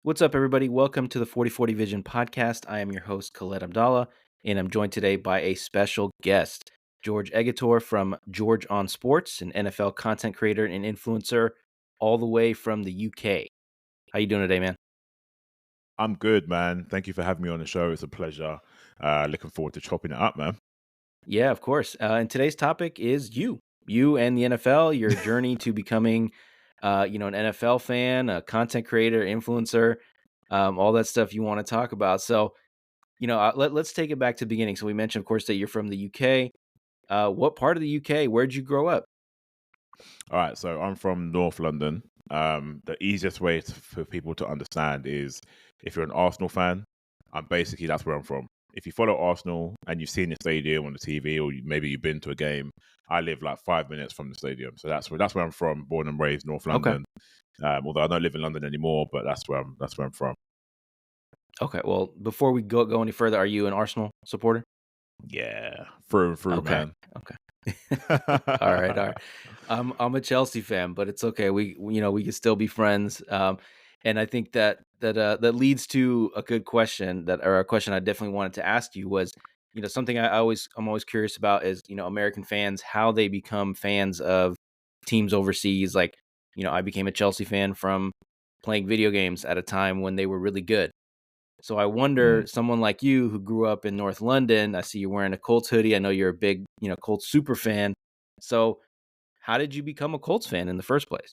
What's up, everybody? Welcome to the 4040 Vision podcast. I am your host, Khaled Abdallah, and I'm joined today by a special guest, George Eghator from GeorgeOnSports, an NFL content creator and influencer all the way from the UK. How you doing today, man? I'm good, man. Thank you for having me on the show. It's a pleasure. Looking forward to chopping it up, man. Yeah, of course. And today's topic is you and the NFL, your journey to becoming, an NFL fan, a content creator, influencer, all that stuff you want to talk about. So, let's take it back to the beginning. So we mentioned, of course, that you're from the UK. What part of the UK? Where'd you grow up? All right, so I'm from North London. The easiest way for people to understand is if you're an Arsenal fan, that's where I'm from. If you follow Arsenal and you've seen the stadium on the TV, or maybe you've been to a game, I live like 5 minutes from the stadium, so that's where I'm from. Born and raised, North Okay. London. Although I don't live in London anymore, but that's where I'm from. Okay. Well, before we go any further, are you an Arsenal supporter? Yeah, through and through, Okay. man. Okay. All right. All right. I'm a Chelsea fan, but it's okay. We can still be friends. And I think that leads to a good question or a question I definitely wanted to ask you was, something I'm always curious about is, American fans, how they become fans of teams overseas. Like, I became a Chelsea fan from playing video games at a time when they were really good. So I wonder, Mm. someone like you who grew up in North London, I see you wearing a Colts hoodie. I know you're a big, Colts super fan. So how did you become a Colts fan in the first place?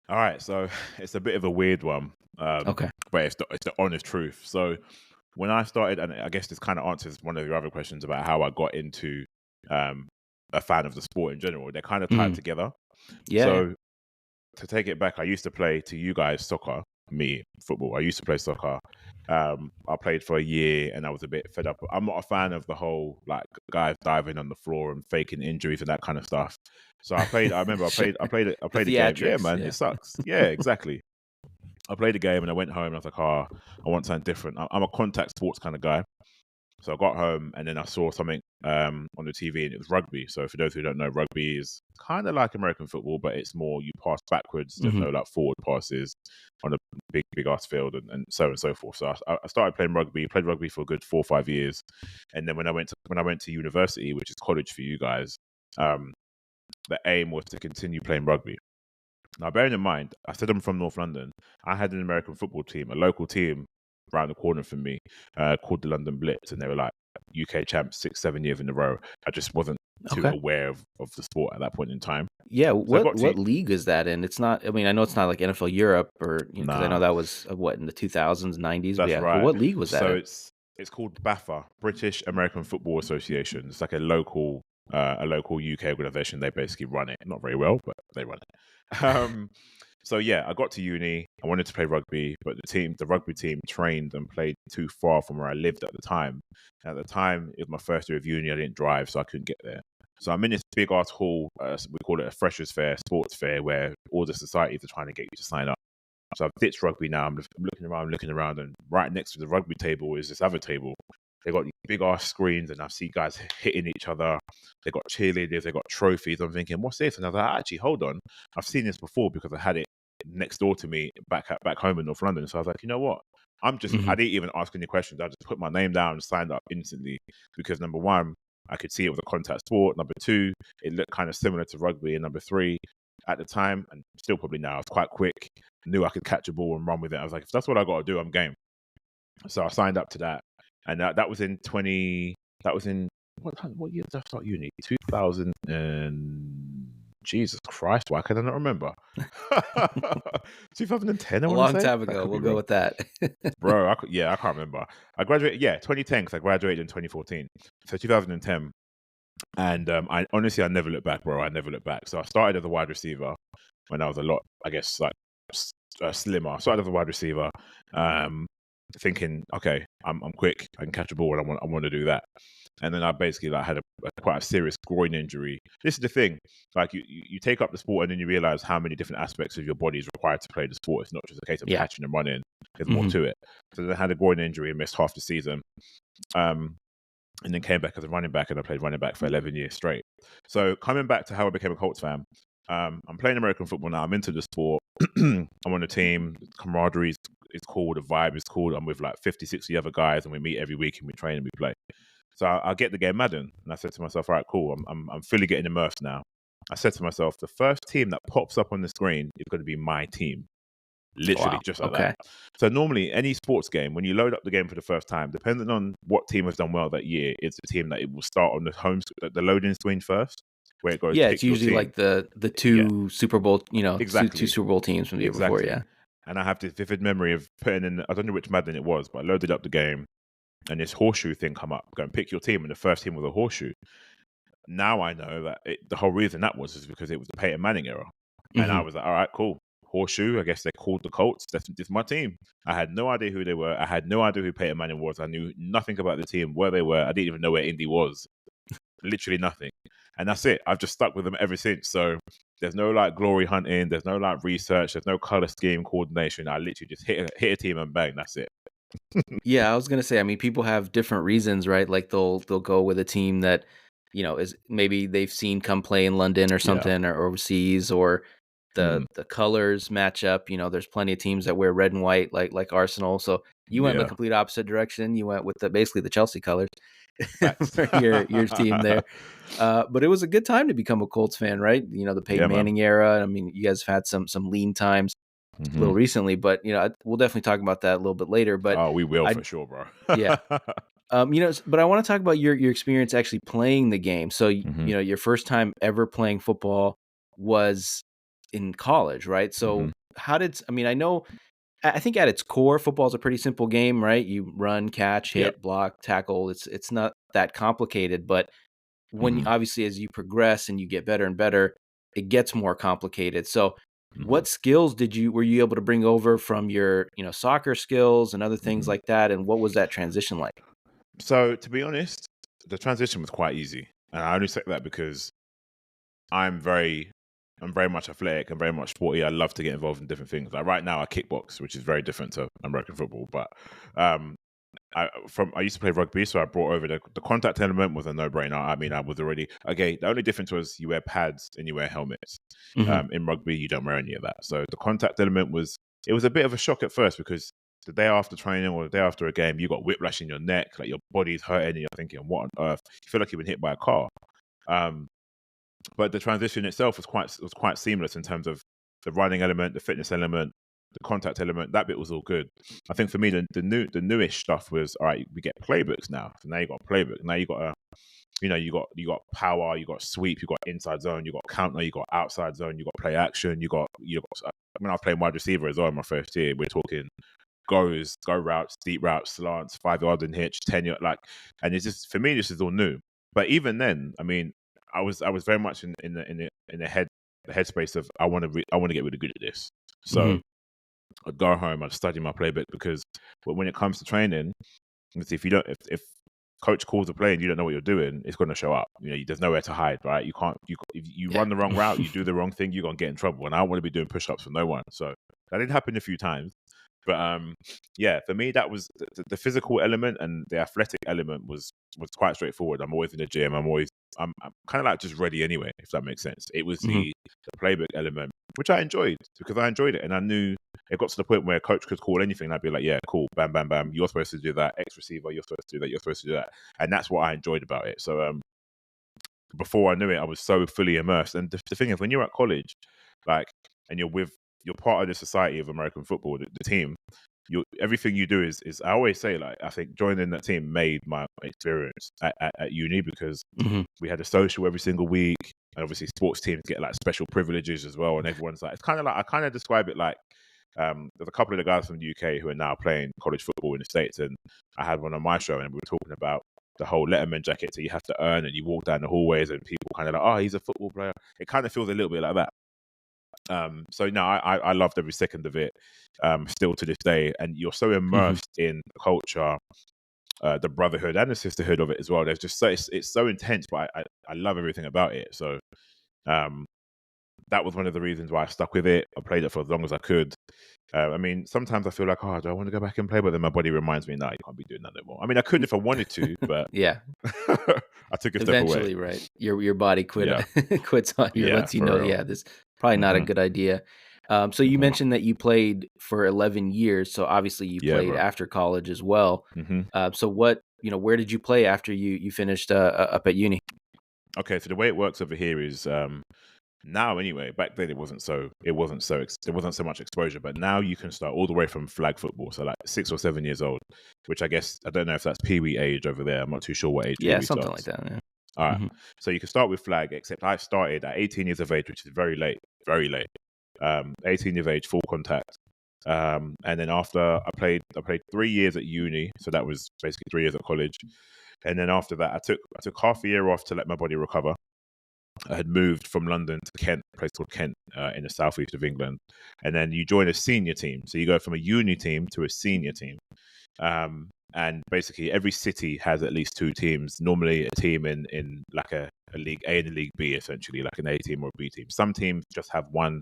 All right, so it's a bit of a weird one, Okay. but it's the honest truth. So when I started, and I guess this kind of answers one of your other questions about how I got into um, a fan of the sport in general. They're kind of tied Mhm. together. Yeah, yeah. So to take it back, I used to play to you guys soccer, me football. I used to play soccer. I played for a year, and I was a bit fed up. I'm not a fan of the whole like guys diving on the floor and faking injuries and that kind of stuff. So I played. I remember I Sure. played. I played. I The played a game. Yeah, theatrics, man, yeah. it sucks. Yeah, exactly. I played a game and I went home and I was like, I want something different. I'm a contact sports kind of guy. So I got home and then I saw something on the TV and it was rugby. So for those who don't know, rugby is kind of like American football, but it's more you pass backwards. There's Mhm. no like forward passes on a big ass field and so on and so forth. So I started playing rugby, played rugby for a good 4 or 5 years, and then when I went to university, which is college for you guys, um, the aim was to continue playing rugby. Now, bearing in mind, I said I'm from North London. I had an American football team, a local team around the corner from me, called the London Blitz, and they were like UK champs 6, 7 years in a row. I just wasn't too Okay. aware of the sport at that point in time. Yeah, So I what got to what league is that in? It's not, I mean, I know it's not like NFL Europe or, because I know nah, that was, what, in the 2000s, 90s, but that's yeah, but right. what league was that So in? it's called BAFA, British American Football Association. It's like a local UK organization. They basically run it, not very well, but they run it. So yeah, I got to uni. I wanted to play rugby, but the rugby team trained and played too far from where I lived at the time. And at the time, it was my first year of uni. I didn't drive, so I couldn't get there. So I'm in this big ass hall. We call it a freshers fair, sports fair, where all the societies are trying to get you to sign up. So I've ditched rugby now. I'm looking around, and right next to the rugby table is this other table. They got these big ass screens, and I see guys hitting each other. They got cheerleaders, they got trophies. I'm thinking, what's this? And I was like, actually, hold on. I've seen this before because I had it next door to me back home in North London. So I was like, you know what? I Mhm. didn't even ask any questions. I just put my name down and signed up instantly because number one, I could see it was a contact sport. Number two, it looked kind of similar to rugby. And number three, at the time, and still probably now, I was quite quick. Knew I could catch a ball and run with it. I was like, if that's what I got to do, I'm game. So I signed up to that, and that was in 20. That was in what year did I start uni? 2000 and Jesus Christ, why can I not remember? 2010, I A want to long say. time That ago. could We'll be go wrong, with that. bro. I can't remember. I graduated, 2010, because I graduated in 2014. So 2010, and I never looked back, bro. I never looked back. So I started as a wide receiver when I was a lot, I guess, like slimmer. I started as a wide receiver, um, thinking, okay, I'm quick, I can catch a ball, and I want to do that. And then I basically like had quite a serious groin injury. This is the thing, like you take up the sport and then you realize how many different aspects of your body is required to play the sport. It's not just a case of Yeah. catching and running. There's more Mhm. to it. So then I had a groin injury and missed half the season. Um, and then came back as a running back, and I played running back for 11 years straight. So coming back to how I became a Colts fan, I'm playing American football now. I'm into the sport. I'm on the team. Camaraderie is It's cool. The vibe is cool. I'm with like 50, 60 other guys, and we meet every week and we train and we play. So I get the game Madden, and I said to myself, all right, cool. I'm fully getting immersed now. I said to myself, the first team that pops up on the screen is going to be my team. Literally, Wow. just like that. Okay. So normally, any sports game, when you load up the game for the first time, depending on what team has done well that year, it's the team that it will start on the loading screen first, where it goes Yeah, it's pick your usually team. like the Yeah, two Super Bowl, two exactly, Super Bowl teams from the year before. exactly. Yeah. And I have this vivid memory of putting in. I don't know which Madden it was, but I loaded up the game, and this horseshoe thing come up. Go and pick your team, and the first team was a horseshoe. Now I know that the whole reason that was is because it was the Peyton Manning era. And I Hmm. was like, all right, cool. Horseshoe, I guess they're called the Colts. This is my team. I had no idea who they were. I had no idea who Peyton Manning was. I knew nothing about the team, where they were. I didn't even know where Indy was. Literally nothing. And that's it. I've just stuck with them ever since. So there's no like glory hunting. There's no like research. There's no color scheme coordination. I literally just hit a team and bang, that's it. Yeah, I was gonna say. I mean, people have different reasons, right? Like they'll go with a team that is maybe they've seen come play in London or Yeah. something or overseas, or Mm, the colors match up. There's plenty of teams that wear red and white, like Arsenal. So you went in the yeah. complete opposite direction. You went with basically the Chelsea colors Facts. for your team there. But it was a good time to become a Colts fan, right? The Peyton Yeah, man. Manning era. I mean, you guys have had some lean times a Hmm. little recently, but we'll definitely talk about that a little bit later. But Oh, we will I for sure, bro. yeah. But I want to talk about your experience actually playing the game. So, Hmm. your first time ever playing football was in college, right? Hmm. So, I mean, I know, I think at its core, football is a pretty simple game, right? You run, catch, Yep. hit, block, tackle. It's not that complicated, but Hmm. obviously as you progress and you get better and better, it gets more complicated. So, Hmm. what skills were you able to bring over from your, soccer skills and other things Hmm. like that? And what was that transition like? So to be honest, the transition was quite easy, and I only say that because I'm very, I'm very much athletic and very much sporty. I love to get involved in different things. Like right now, I kickbox, which is very different to American football. But um, I used to play rugby, so I brought over the contact element was a no brainer. I mean, I was already okay. The only difference was you wear pads and you wear helmets. Mhm. In rugby, you don't wear any of that. So the contact element was a bit of a shock at first because the day after training or the day after a game, you got whiplash in your neck, like your body's hurting, and you're thinking, "What on earth?" You feel like you've been hit by a car. Um, but the transition itself was quite seamless in terms of the running element, the fitness element, the contact element. That bit was all good. I think for me, the newish stuff was all right. We get playbooks now. So now you got a playbook. Now you got you got power, you got sweep, you got inside zone, you got counter, you got outside zone, you got play action, you got. I mean, I was playing wide receiver as well in my first year. We're talking go routes, deep routes, slants, 5 yard and hitch, 10 yard, like, and it's just for me, this is all new. But even then, I mean, I was very much in the headspace of I want to get really good at this. So Mhm. I'd go home, I'd study my playbook because when it comes to training, if you don't, if coach calls a play and you don't know what you're doing, it's going to show up. There's nowhere to hide, right? You can't. If you Yeah. run the wrong route, you do the wrong thing, you're gonna get in trouble. And I don't want to be doing push-ups for no one. So that did happen a few times. But yeah, for me, that was the physical element and the athletic element was quite straightforward. I'm always in the gym. I'm kind of like just ready anyway, if that makes sense. It was Mhm. the playbook element, which I enjoyed because I enjoyed it, and I knew it got to the point where a coach could call anything, and I'd be like, yeah, cool, bam, bam, bam. You're supposed to do that. X receiver, you're supposed to do that. You're supposed to do that, and that's what I enjoyed about it. So before I knew it, I was so fully immersed. And the thing is, when you're at college, like, and you're part of the society of American football, the team. Everything you do is I always say, like, I think joining that team made my experience at uni because Mhm. we had a social every single week, and obviously sports teams get like special privileges as well, and everyone's like, it's kind of like I kind of describe it like there's a couple of the guys from the UK who are now playing college football in the States, and I had one on my show, and we were talking about the whole Letterman jacket that you have to earn, and you walk down the hallways, and people kind of like, oh, he's a football player. It kind of feels a little bit like that. So no, I loved every second of it, still to this day, and you're so Mhm. immersed in the culture, the brotherhood and the sisterhood of it as well. There's just it's so intense, but I love everything about it. So um, that was one of the reasons why I stuck with it. I played it for as long as I could. I mean, sometimes I feel like, oh, do I want to go back and play? But then my body reminds me, no, you can't be doing that anymore. I mean, I could if I wanted to, but Yeah. I took a step away. Eventually, right? Your body Yeah, quits on you, yeah, lets you for know, real. yeah, this is probably not a Hmm. good idea. So you hmm mentioned that you played for 11 years. So obviously you Yeah, played bro. after college as well. hmm So where did you play after you finished up at uni? Okay, so the way it works over here is now anyway. Back then it wasn't so much exposure, but now you can start all the way from flag football, so like 6 or 7 years old, which I guess I don't know if that's Pee Wee age over there. I'm not too sure what age Pee Yeah, Wee something like starts. that. Yeah. All right, hmm so you can start with flag, except I started at 18 years of age, which is very late, very late. 18 years of age, full contact. And then after I played 3 years at uni, so that was basically 3 years at college. And then after that, I took half a year off to let my body recover. I had moved from London to Kent, a place called Kent, in the southeast of England. And then you join a senior team, so you go from a uni team to a senior team. And basically, every city has at least two teams. Normally, a team in like a League A and a League B, essentially, like an A team or a B team. Some teams just have one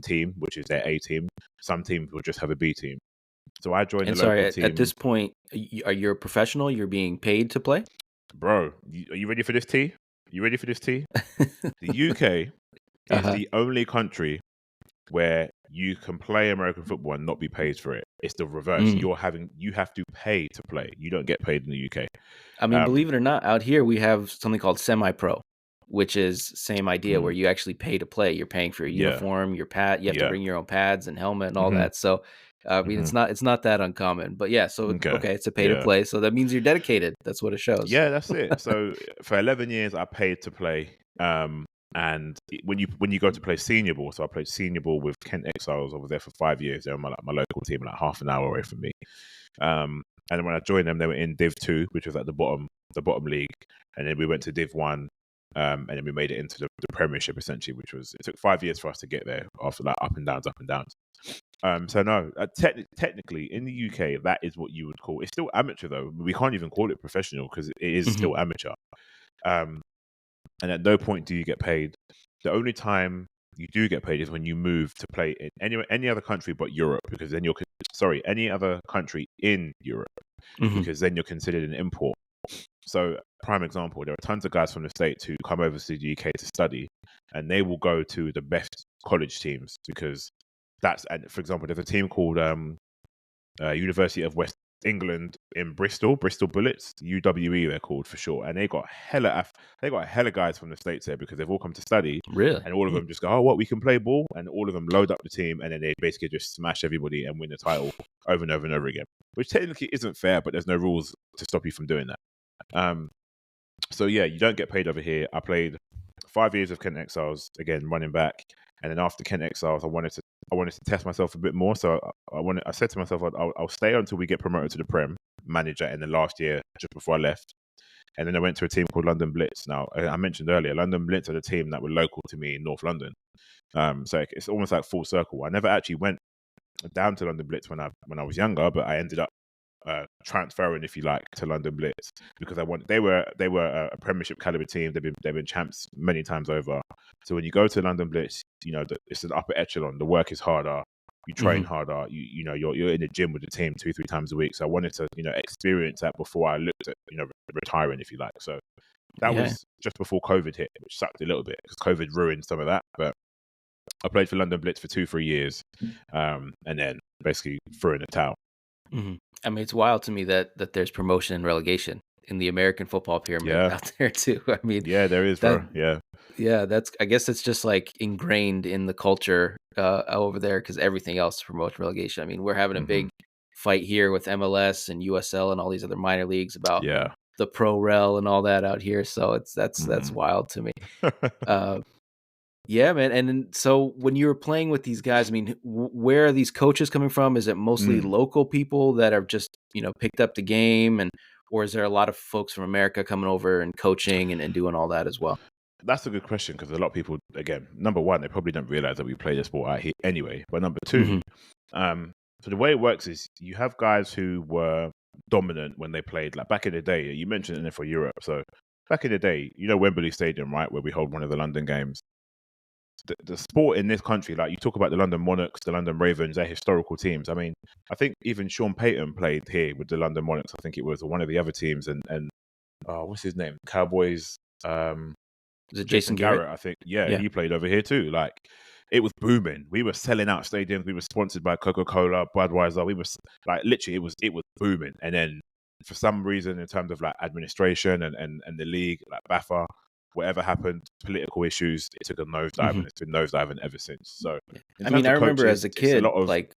team, which is their A team. Some teams will just have a B team. So I joined the And sorry, local at team. this point, are you a professional? You're being paid to play? Bro, are you ready for this tea? You ready for this tea? The UK is Uh-huh. the only country where you can play American football and not be paid for it. It's the reverse. Mm. You have to pay to play. You don't get paid in the UK. I mean, Um, believe it or not, out here we have something called semi-pro, which is same idea where mm, you actually pay to play. You're paying for your yeah, uniform, your pad. You have to yeah. bring your own pads and helmet and all hmm that. So, I mean, hmm it's not that uncommon. But yeah, so Okay, okay, it's a pay to yeah, play. So that means you're dedicated. That's what it shows. yeah. That's it. So for 11 years, I paid to play. And when you go to play senior ball, so I played senior ball with Kent Exiles over there for 5 years. They were my local team, like half an hour away from me. Um, and then when I joined them, they were in Div 2, which was at the bottom league. And then we went to Div 1, and then we made it into the Premiership, essentially, it took 5 years for us to get there after like up and downs, up and downs. So no, technically in the UK, that is what you would call, it's still amateur though. We can't even call it professional because it is hmm still amateur. Um, and at no point do you get paid. The only time you do get paid is when you move to play in any other country but Europe, because then any other country in Europe, hmm because then you're considered an import. So, prime example, there are tons of guys from the States who come over to the UK to study, and they will go to the best college teams because and for example, there's a team called University of West England in Bristol Bullets, UWE they're called for short, and they got hella guys from the States there because they've all come to study, Really? and all of them just go, oh, what, we can play ball, and all of them load up the team, and then they basically just smash everybody and win the title over and over and over again, which technically isn't fair, but there's no rules to stop you from doing that. Um, so yeah, you don't get paid over here. I played 5 years of Kent Exiles, again running back, and then after Kent Exiles, I wanted to test myself a bit more. So I said to myself, I'll stay until we get promoted to the Prem manager in the last year, just before I left. And then I went to a team called London Blitz. Now I mentioned earlier, London Blitz are the team that were local to me in North London. So it's almost like full circle. I never actually went down to London Blitz when I was younger, but I ended up transferring, if you like, to London Blitz because they were a Premiership caliber team. They've been champs many times over. So when you go to London Blitz, it's an upper echelon. The work is harder. You train hmm harder. You're in the gym with the team 2-3 times a week. So I wanted to experience that before I looked at retiring, if you like. So that Yeah. was just before COVID hit, which sucked a little bit because COVID ruined some of that. But I played for London Blitz for 2-3 years, and then basically threw in the towel. hmm I mean, it's wild to me that there's promotion and relegation in the American football pyramid Yeah, out there too. I mean, yeah, there is, that bro. Yeah. yeah, I guess it's just like ingrained in the culture over there because everything else is promotion relegation. I mean, we're having a hmm big fight here with MLS and USL and all these other minor leagues about Yeah. the pro rel and all that out here. So that's hmm wild to me. Uh, yeah, man. And then, so when you were playing with these guys, I mean, where are these coaches coming from? Is it mostly mm. local people that have just, picked up the game, or is there a lot of folks from America coming over and coaching and doing all that as well? That's a good question because a lot of people, again, number one, they probably don't realize that we play the sport out here anyway. But number two, hmm um, so the way it works is you have guys who were dominant when they played, like back in the day. You mentioned it for Europe. So back in the day, Wembley Stadium, right, where we hold one of the London games. The sport in this country, like you talk about the London Monarchs, the London Ravens, they're historical teams. I mean, I think even Sean Payton played here with the London Monarchs. I think it was, or one of the other teams, and what's his name? Cowboys. Is it Jason Jason Garrett? Garrett, I think. Yeah, Yeah. he played over here too. Like, it was booming. We were selling out stadiums. We were sponsored by Coca-Cola, Budweiser. We were like literally it was booming. And then for some reason, in terms of like administration and the league, like BAFA, whatever happened, political issues, it took a nosedive, and it's been nosediving ever since. So in I terms mean, I of remember as coaches, a it's a kid, lot of like,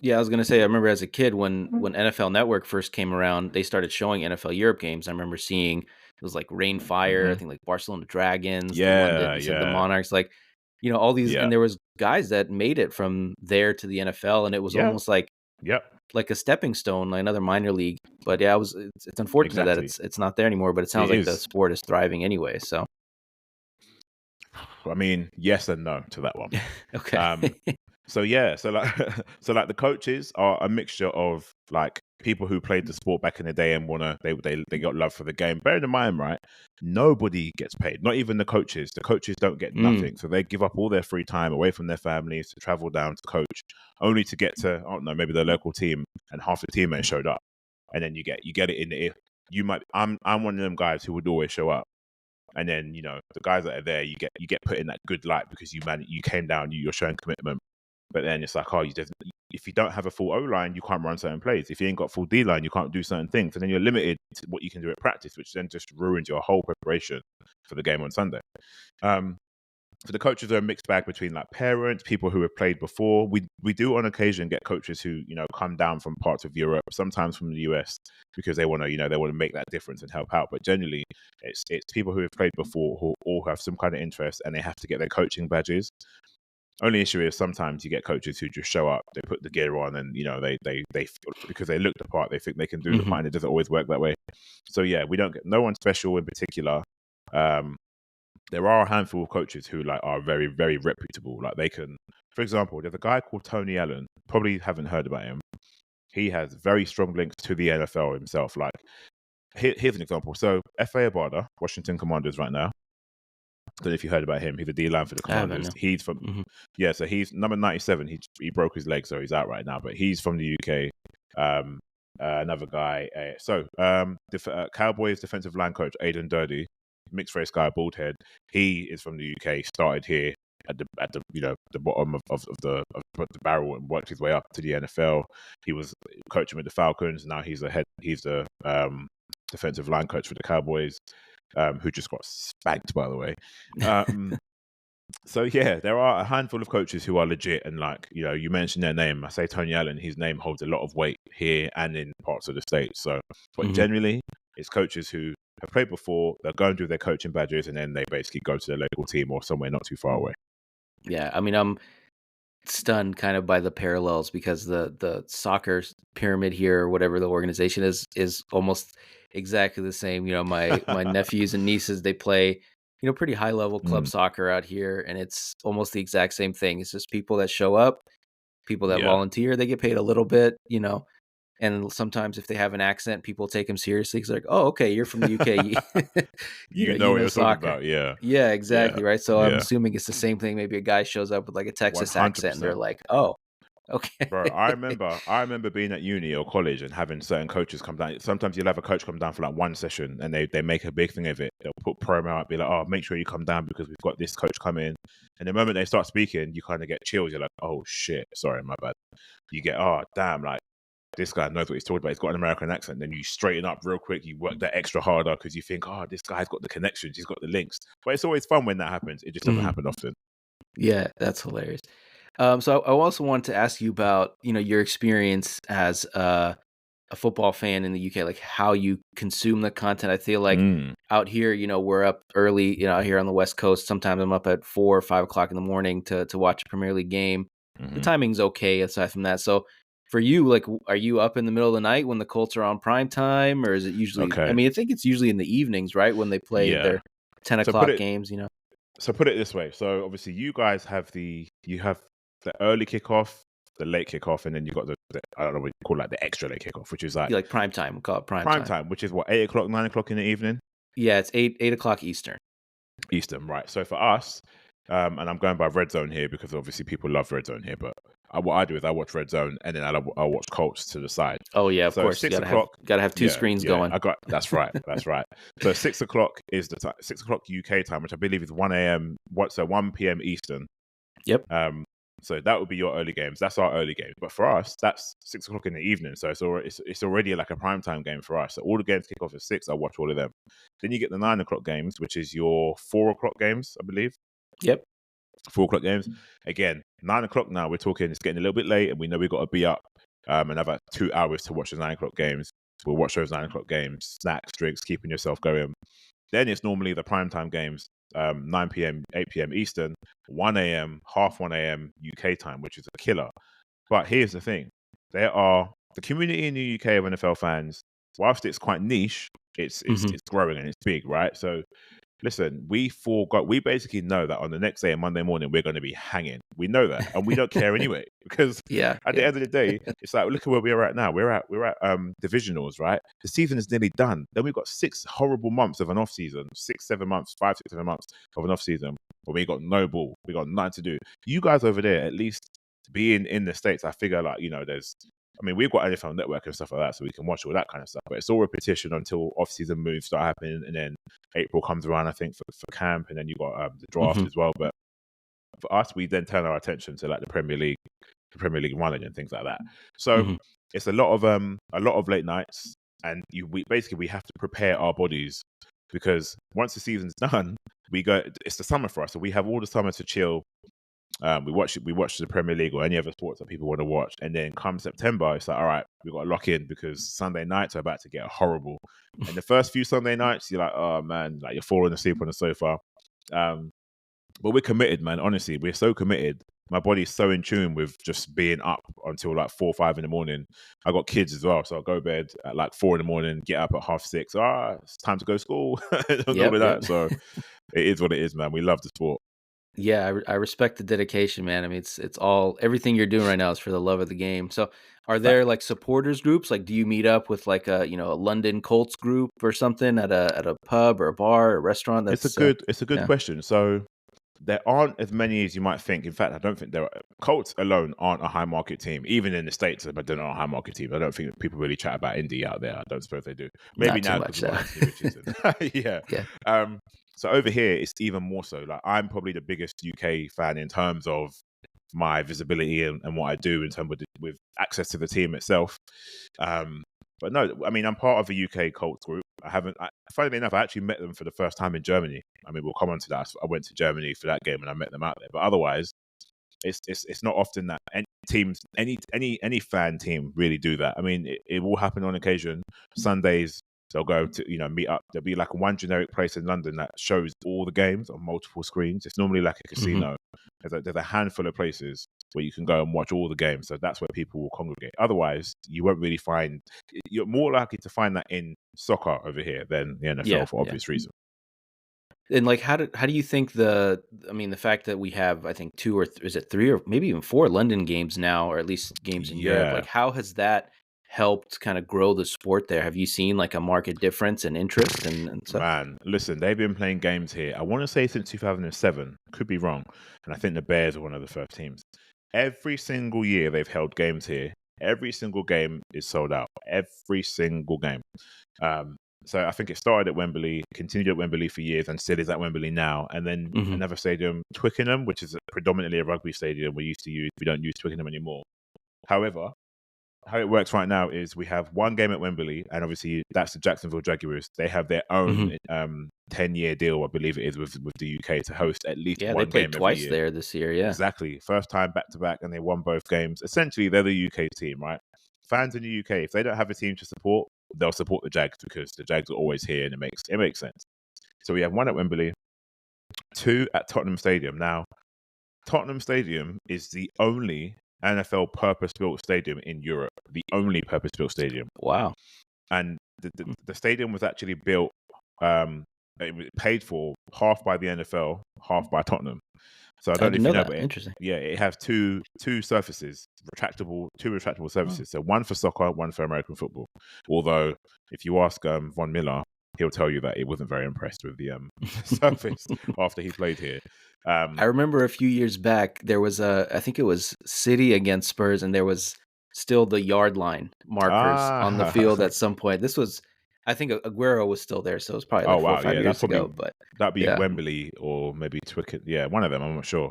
yeah, I was gonna say, I remember as a kid when NFL Network first came around, they started showing NFL Europe games. I remember seeing it was like Rain Fire, I Mhm. think like Barcelona Dragons, the Yeah, London, said the yeah, Monarchs, like, all these, yeah, and there was guys that made it from there to the NFL, and it was yeah, almost like yep, a stepping stone, like another minor league. But yeah, it's unfortunate that exactly. it's not there anymore. But it sounds It like the is. sport is thriving anyway. So I mean, yes and no to that one. okay, Um, so yeah, so like so like the coaches are a mixture of like people who played the sport back in the day and they got love for the game. Bear in mind, right? Nobody gets paid, not even the coaches. The coaches don't get mm, nothing, so they give up all their free time away from their families to travel down to coach, only to get to I don't know maybe the local team and half the team ain't showed up, and then you get it in the ear. You might I'm one of them guys who would always show up. And then the guys that are there, you get put in that good light because you came down, you're showing commitment. But then it's like, if you don't have a full O line, you can't run certain plays. If you ain't got full D line, you can't do certain things, and then you're limited to what you can do at practice, which then just ruins your whole preparation for the game on Sunday. Um, so the coaches are a mixed bag between like parents, people who have played before. We do on occasion get coaches who come down from parts of Europe, sometimes from the US, because they want to they want to make that difference and help out. But generally, it's people who have played before who all have some kind of interest and they have to get their coaching badges. Only issue is sometimes you get coaches who just show up, they put the gear on, and they because they look the part, they think they can do the hmm part, and it doesn't always work that way. So yeah, we don't get no one special in particular. Um, there are a handful of coaches who like are very, very reputable. Like they can, for example, there's a guy called Tony Allen. Probably haven't heard about him. He has very strong links to the NFL himself. Like here's an example. So F.A. Abada, Washington Commanders right now. I don't know if you heard about him. He's a D line for the I haven't. Commanders. No. He's from hmm yeah. So he's number 97. He broke his leg, so he's out right now. But he's from the UK. Um, another guy. Cowboys defensive line coach Aidan Durdy, mixed race guy, bald head. He is from the UK. Started here at the the bottom of the barrel and worked his way up to the NFL. He was coaching with the Falcons. Now he's the defensive line coach for the Cowboys. Who just got spanked, by the way. So yeah, there are a handful of coaches who are legit, and like you mentioned their name. I say Tony Allen, his name holds a lot of weight here and in parts of the states. So, but hmm generally, it's coaches who have played before. They're going through their coaching badges, and then they basically go to their local team or somewhere not too far away. Yeah, I mean, I'm stunned kind of by the parallels because the soccer pyramid here or whatever the organization is almost exactly the same. My nephews and nieces, they play pretty high level club Mm, soccer out here, and it's almost the exact same thing. It's just people that show up, people that yeah, volunteer, they get paid a little bit, and sometimes if they have an accent, people take them seriously because they're like, oh, okay, you're from the UK. you know You what know you're talking soccer. about. Yeah, Yeah, yeah, exactly, right? So I'm yeah. assuming it's the same thing. Maybe a guy shows up with like a One Texas hundred accent and they're percent. like, oh, okay. Bro, I remember being at uni or college and having certain coaches come down. Sometimes you'll have a coach come down for like one session and they make a big thing of it. They'll put promo out, be like, oh, make sure you come down because we've got this coach coming. And the moment they start speaking, you kind of get chills. You're like, oh shit, sorry, my bad. You get, oh damn, like this guy knows what he's talking about. He's got an American accent. Then you straighten up real quick. You work that extra harder because you think, oh, this guy's got the connections. He's got the links. But it's always fun when that happens. It just doesn't Mhm. happen often. Yeah, that's hilarious. So I also wanted to ask you about, your experience as a football fan in the UK, like how you consume the content. I feel like Mm, out here, we're up early, out here on the West Coast. Sometimes I'm up at 4 or 5 o'clock in the morning to watch a Premier League game. The hmm timing's okay aside from that. So for you, like, are you up in the middle of the night when the Colts are on prime time, or is it usually? I Okay. mean, I think it's usually in the evenings, right, when they play Yeah. their 10 So put o'clock it games. So put it this way. So obviously you guys have you have the early kickoff, the late kickoff, and then you got the I don't know what you call it, like the extra late kickoff, which is like You like prime time? We call it prime prime time. time, which is what 8 o'clock, 9 o'clock in the evening Yeah, it's eight o'clock Eastern. Eastern, right? So for us, and I'm going by Red Zone here because obviously people love Red Zone here, but what I do is I watch Red Zone and then I'll watch Colts to the side. Oh yeah, of So course. You six o'clock, gotta have two yeah, screens yeah, going. I got that's right, that's right. So 6 o'clock is the time, 6 o'clock UK time, which I believe is 1 a.m. What so 1 p.m. Eastern. Yep. Um, so that would be your early games. That's our early games. But for us, that's 6 o'clock in the evening. So it's already like a prime time game for us. So all the games kick off at 6. I watch all of them. Then you get the 9 o'clock games, which is your 4 o'clock games, I believe. Yep. 4 o'clock games. Again, 9 o'clock now. We're talking. It's getting a little bit late, and we know we've got to be up another 2 hours to watch the 9 o'clock games. We'll watch those 9 o'clock games, snacks, drinks, keeping yourself going. Then it's normally the primetime games, 9 p.m., 8 p.m. Eastern, 1 a.m., half 1 a.m. UK time, which is a killer. But here's the thing. There are the community in the UK of NFL fans, whilst it's quite niche, it's Hmm. growing and it's big, right? So listen, we basically know that on the next day, Monday morning, we're going to be hanging. We know that, and we don't care anyway, because Yeah. at the Yeah. end of the day, it's like, look at where we're at now. We're at divisionals, right? The season is nearly done. Then we've got 6 horrible months of an off season, 6, 7 months, 5, 6, 7 months of an off season, where we got no ball, we got nothing to do. You guys over there, at least being in the States, I figure like, we've got NFL Network and stuff like that, so we can watch all that kind of stuff. But it's all repetition until off-season moves start happening, and then April comes around, I think, for camp, and then you got the draft Hmm. as well. But for us, we then turn our attention to like the Premier League running and things like that. So Hmm. it's a lot of late nights, and we have to prepare our bodies, because once the season's done, we go. It's the summer for us, so we have all the summer to chill. We watch the Premier League or any other sports that people want to watch, and then come September, it's like, all right, we've got to lock in, because Sunday nights are about to get horrible. And the first few Sunday nights, you're like, oh man, like you're falling asleep on the sofa. But we're committed, man. Honestly, we're so committed. My body's so in tune with just being up until like 4 or 5 in the morning. I got kids as well, so I go to bed at like 4 in the morning, get up at 6:30. It's time to go to school and all Yep. of Yep. that. So it is what it is, man. We love the sport. Yeah, I respect the dedication, man. I mean, it's all everything you're doing right now is for the love of the game. So, are there like supporters groups? Like, do you meet up with like a London Colts group or something at a pub or a bar or restaurant? That's It's a good yeah, question. So there aren't as many as you might think. In fact, I don't think there are. Colts alone aren't a high market team. Even in the States, but they're not a high market team. I don't think people really chat about Indy out there. I don't suppose they do. Maybe not too now because much. we've got Anthony Richardson. Yeah. Yeah. Um, so over here, it's even more so. Like, I'm probably the biggest UK fan in terms of my visibility and what I do in terms with access to the team itself. Um, but no, I mean, I'm part of a UK Colts group. Funnily enough, I actually met them for the first time in Germany. I mean, we'll come on to that. I went to Germany for that game and I met them out there. But otherwise, it's not often that any teams, any fan team really do that. I mean, it will happen on occasion. Sundays, they'll go to meet up. There'll be like one generic place in London that shows all the games on multiple screens. It's normally like a Hmm. casino. There's a handful of places where you can go and watch all the games. So that's where people will congregate. Otherwise, you won't really find. You're more likely to find that in soccer over here than the NFL Yeah. for Yeah. obvious reasons. And like, how do you think I mean, the fact that we have, I think, two or is it three or maybe even four London games now, or at least games in Europe? Yeah, Like, how has that helped kind of grow the sport there? Have you seen like a market difference in interest and stuff? man. Listen, they've been playing games here. I want to say since 2007. Could be wrong. And I think the Bears are one of the first teams. Every single year they've held games here. Every single game is sold out. Every single game. Um, so I think it started at Wembley, continued at Wembley for years, and still is at Wembley now. And then Hmm. another stadium, Twickenham, which is predominantly a rugby stadium we used to use. We don't use Twickenham anymore. However, how it works right now is we have one game at Wembley, and obviously that's the Jacksonville Jaguars. They have their Hmm. own 10-year deal, I believe it is, with the UK to host at least Yeah, they one played game every twice year. there this year. Yeah. Exactly. First time back to back, and they won both games. Essentially, they're the UK team, right? Fans in the UK, if they don't have a team to support, they'll support the Jags because the Jags are always here, and it makes sense. So we have one at Wembley, two at Tottenham Stadium. Now, Tottenham Stadium is the only NFL purpose-built stadium in Europe. The only purpose-built stadium, Wow. and Mm. the stadium was actually built. It was paid for half by the NFL, half by Tottenham. So I I don't know didn't if you know know, that. but Interesting. it has two surfaces, two retractable Oh. surfaces. So one for soccer, one for American football. Although, if you ask Von Miller, he'll tell you that he wasn't very impressed with the surface after he played here. I remember a few years back there was I think it was City against Spurs, and there was still the yard line markers on the field ah, at some point. This was, I think, Aguero was still there, so it was probably oh like four or wow, five yeah, that's years probably ago. But that'd be yeah. Wembley or maybe Twickenham. Yeah, one of them. I'm not sure.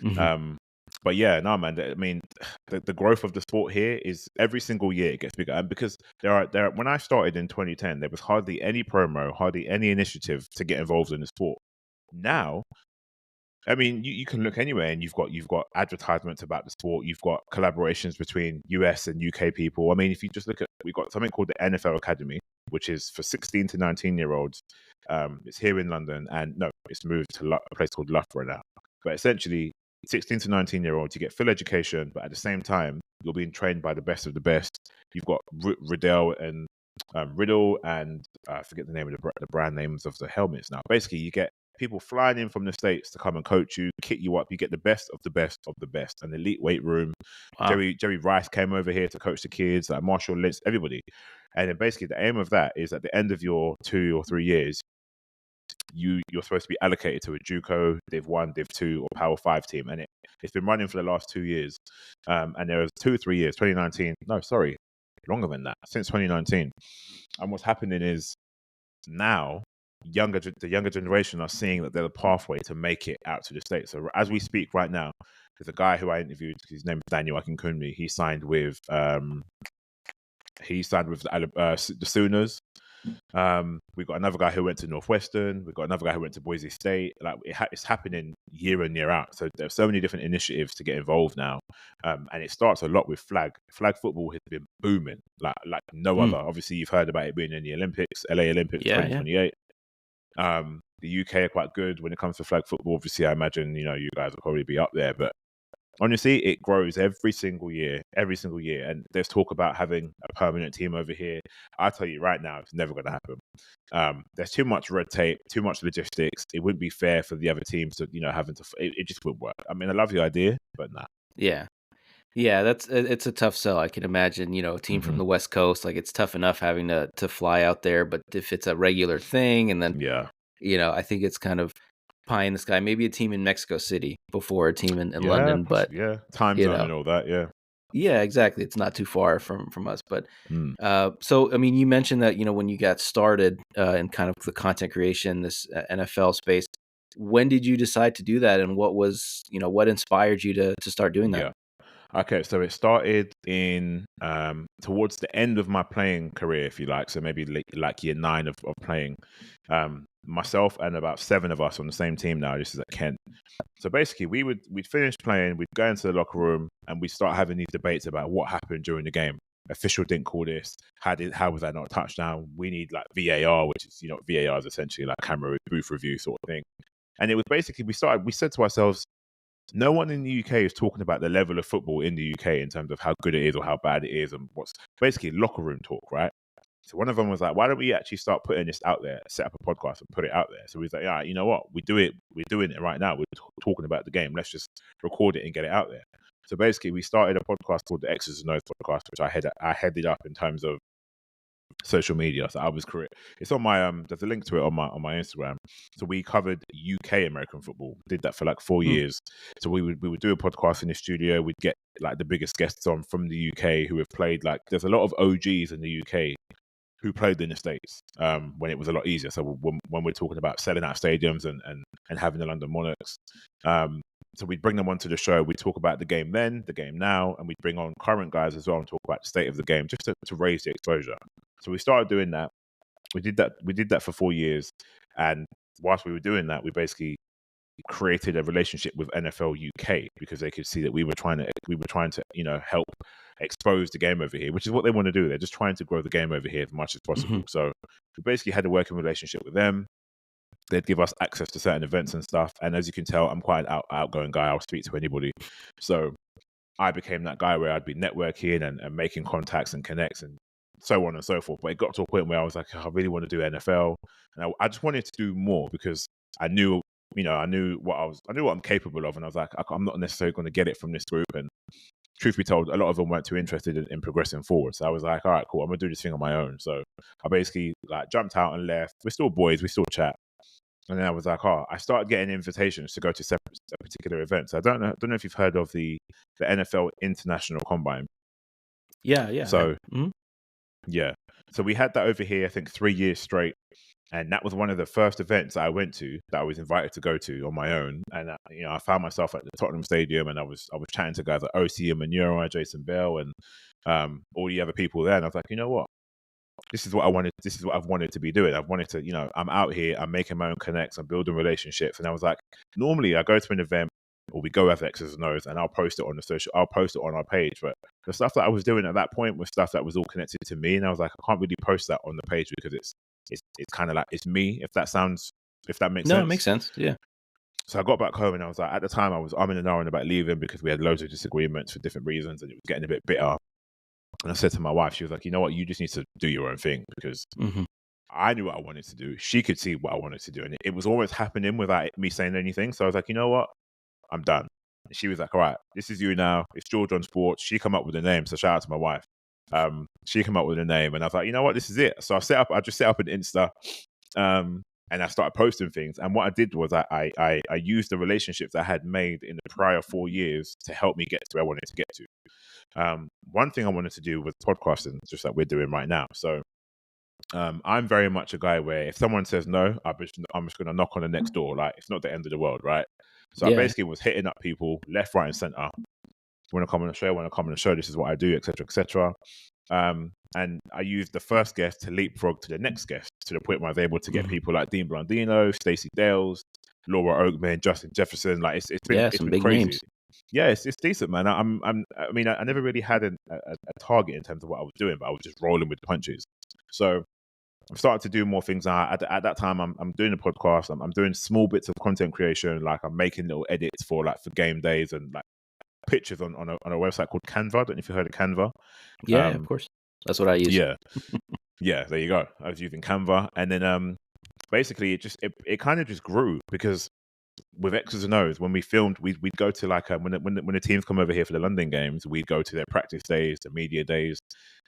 Mhm. But yeah, no, man. I mean, the growth of the sport here is every single year it gets bigger, and because there. When I started in 2010, there was hardly any promo, hardly any initiative to get involved in the sport. Now, I mean, you can look anywhere, and you've got advertisements about the sport. You've got collaborations between US and UK people. I mean, if you just look at, we've got something called the NFL Academy, which is for 16 to 19-year-olds. It's here in London, and no, it's moved to a place called Loughborough now. But essentially, 16 to 19-year-olds, you get full education, but at the same time, you're being trained by the best of the best. You've got Riddle, and I forget the name of the brand names of the helmets now. Basically, you get people flying in from the States to come and coach you, kit you up. You get the best of the best of the best. An elite weight room. Wow. Jerry Rice came over here to coach the kids, like Marshall Lynch, everybody. And then basically the aim of that is at the end of your 2 or 3 years, you're supposed to be allocated to a JUCO, Div 1, Div 2, or Power 5 team. And it's been running for the last 2 years. And there was 2 or 3 years, 2019. No, sorry, longer than that, since 2019. And what's happening is now the younger generation are seeing that there's a pathway to make it out to the States. So as we speak right now, there's a guy who I interviewed. His name is Daniel Akinkunmi. He signed with the Sooners. We've got another guy who went to Northwestern. We've got another guy who went to Boise State. Like it's happening year in, year out. So there's so many different initiatives to get involved now, and it starts a lot with flag. Flag football has been booming like no Mm. other. Obviously, you've heard about it being in the Olympics, LA Olympics Yeah, yeah. 2028. The UK are quite good when it comes to flag football. Obviously, I imagine you guys will probably be up there, but honestly, it grows every single year, and there's talk about having a permanent team over here. I'll tell you right now, it's never going to happen. There's too much red tape, too much logistics. It wouldn't be fair for the other teams to, having to. It just wouldn't work. I mean, I love the idea, but nah. Yeah. Yeah, it's a tough sell. I can imagine, a team from Hmm. the West Coast, like it's tough enough having to fly out there, but if it's a regular thing, and then, Yeah, I think it's kind of pie in the sky. Maybe a team in Mexico City before a team in yeah, London, but possibly. Yeah, time you zone know, and all that. Yeah. yeah, exactly. It's not too far from us, but Mm. so I mean, you mentioned that when you got started in kind of the content creation, this NFL space. When did you decide to do that, and what inspired you to start doing that? Yeah. Okay, so it started in towards the end of my playing career, if you like. So maybe like year 9 of playing. Myself and about 7 of us on the same team now. This is at Kent. So basically, we'd finish playing, we'd go into the locker room, and we'd start having these debates about what happened during the game. Official didn't call this. How was that not a touchdown? We need like VAR, which is VAR is essentially like camera booth review sort of thing. And it was basically we said to ourselves, no one in the UK is talking about the level of football in the UK in terms of how good it is or how bad it is, and what's basically locker room talk, right? So one of them was like, why don't we actually start putting this out there, set up a podcast and put it out there? So we was like, yeah, you know what? We're doing it right now. We're talking about the game. Let's just record it and get it out there. So basically, we started a podcast called the X's and O's podcast, which I headed up in terms of social media. So I was correct. It's on my there's a link to it on my Instagram. So we covered UK American football. Did that for like 4 Hmm. years. So we would do a podcast in the studio. We'd get like the biggest guests on from the UK who have played, like there's a lot of OGs in the UK who played in the States when it was a lot easier. So when we're talking about selling out stadiums and having the London Monarchs. So we'd bring them onto the show. We'd talk about the game then, the game now, and we'd bring on current guys as well and talk about the state of the game just to raise the exposure. So we started doing that. We did that for 4 years. And whilst we were doing that, we basically created a relationship with NFL UK because they could see that we were trying to help expose the game over here, which is what they want to do. They're just trying to grow the game over here as much as possible. Mhm. So we basically had a working relationship with them. They'd give us access to certain events and stuff. And as you can tell, I'm quite an outgoing guy. I'll speak to anybody. So I became that guy where I'd be networking and making contacts and connects and so on and so forth. But it got to a point where I was like, I really want to do NFL, and I just wanted to do more because I knew, I knew what I'm capable of, and I was like, I'm not necessarily going to get it from this group. And truth be told, a lot of them weren't too interested in progressing forward. So I was like, all right, cool, I'm gonna do this thing on my own. So I basically like jumped out and left. We're still boys, we still chat. And then I was like, I started getting invitations to go to particular events. I don't know if you've heard of the NFL International Combine. Yeah, yeah. So Mhm. yeah, so we had that over here, I think 3 years straight. And that was one of the first events that I went to that I was invited to go to on my own. And I found myself at the Tottenham Stadium, and I was chatting to guys like OC and Manura, Jason Bell, and all the other people there. And I was like, you know what? This is what I wanted. This is what I've wanted to be doing. I've wanted to, I'm out here. I'm making my own connects. I'm building relationships. And I was like, normally I go to an event or we go have X's and O's, and I'll post it on the social. I'll post it on our page. But the stuff that I was doing at that point was stuff that was all connected to me, and I was like, I can't really post that on the page because it's kind of like it's me. If that makes No, it sense. makes sense. Yeah. So I got back home and I was like, at the time I was umming and ahhing about leaving because we had loads of disagreements for different reasons, and it was getting a bit bitter. And I said to my wife, she was like, you know what, you just need to do your own thing, because I knew what I wanted to do. She could see what I wanted to do, and it was always happening without me saying anything. So I was like, you know what, I'm done. And she was like, all right, this is you now. It's George on Sports. She come up with a name, so shout out to my wife. She came up with a name, and I was like, you know what, this is it. So I just set up an Insta, and I started posting things. And what I did was I used the relationships I had made in the prior 4 years to help me get to where I wanted to get to. One thing I wanted to do was podcasting, just like we're doing right now. So I'm very much a guy where if someone says no, I'm just going to knock on the next door. Like, it's not the end of the world, right? So I Yeah. basically was hitting up people left, right, and center. Want to come on the show? Want to come on the show? This is what I do, etc., etc. And I used the first guest to leapfrog to the next guest, to the point where I was able to get people like Dean Blondino, Stacey Dales, Laura Oakman, Justin Jefferson. Like, it's Some been big crazy. names. Yeah, it's decent, man. I mean, I never really had a target in terms of what I was doing, but I was just rolling with the punches. So I've started to do more things now. At that time, I'm doing a podcast. I'm doing small bits of content creation, like I'm making little edits for game days and like pictures on a website called Canva. I don't know if you heard of Canva. Yeah, of course. That's what I use. Yeah, there you go. I was using Canva, and then basically it kind of just grew, because with X's and O's, when we filmed, we'd go to like when the teams come over here for the London games, we'd go to their practice days, the media days,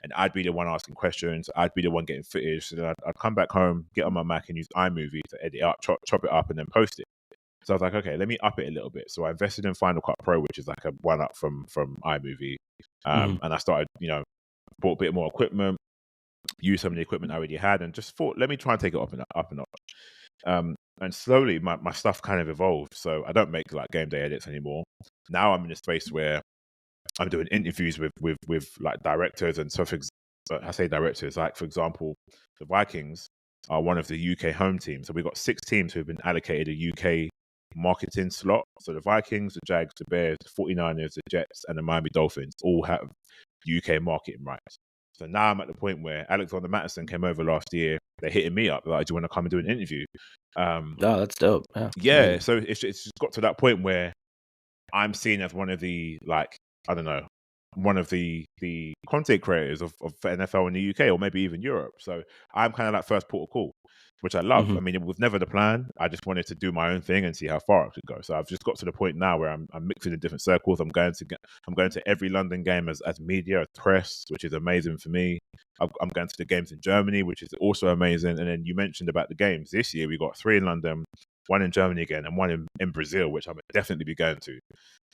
and I'd be the one asking questions. I'd be the one getting footage. So then I'd come back home, get on my Mac, and use iMovie to edit up, chop it up, and then post it. So I was like, okay, let me up it a little bit. So I invested in Final Cut Pro, which is like a one up from iMovie, and I started, bought a bit more equipment, used some of the equipment I already had, and just thought, let me try and take it up a notch. And slowly my stuff kind of evolved. So I don't make like game day edits anymore. Now I'm in a space where I'm doing interviews with like directors. And so I say directors, like, for example, the Vikings are one of the UK home teams. So we've got 6 teams who've been allocated a UK marketing slot. So the Vikings, the Jags, the Bears, the 49ers, the Jets, and the Miami Dolphins all have UK marketing rights. So now I'm at the point where Alexander Mattison came over last year. They're hitting me up like, do you want to come and do an interview? Oh, that's dope. Yeah, so it's just got to that point where I'm seen as one of the, like, I don't know, one of the content creators of NFL in the UK, or maybe even Europe. So I'm kind of like first port of call, which I love. I mean, it was never the plan. I just wanted to do my own thing and see how far I could go. So I've just got to the point now where I'm mixing in different circles. I'm going to every London game as media, as press, which is amazing for me. I'm going to the games in Germany, which is also amazing. And then you mentioned about the games. This year we got 3 in London, 1 in Germany again, and 1 in Brazil, which I'm definitely be going to.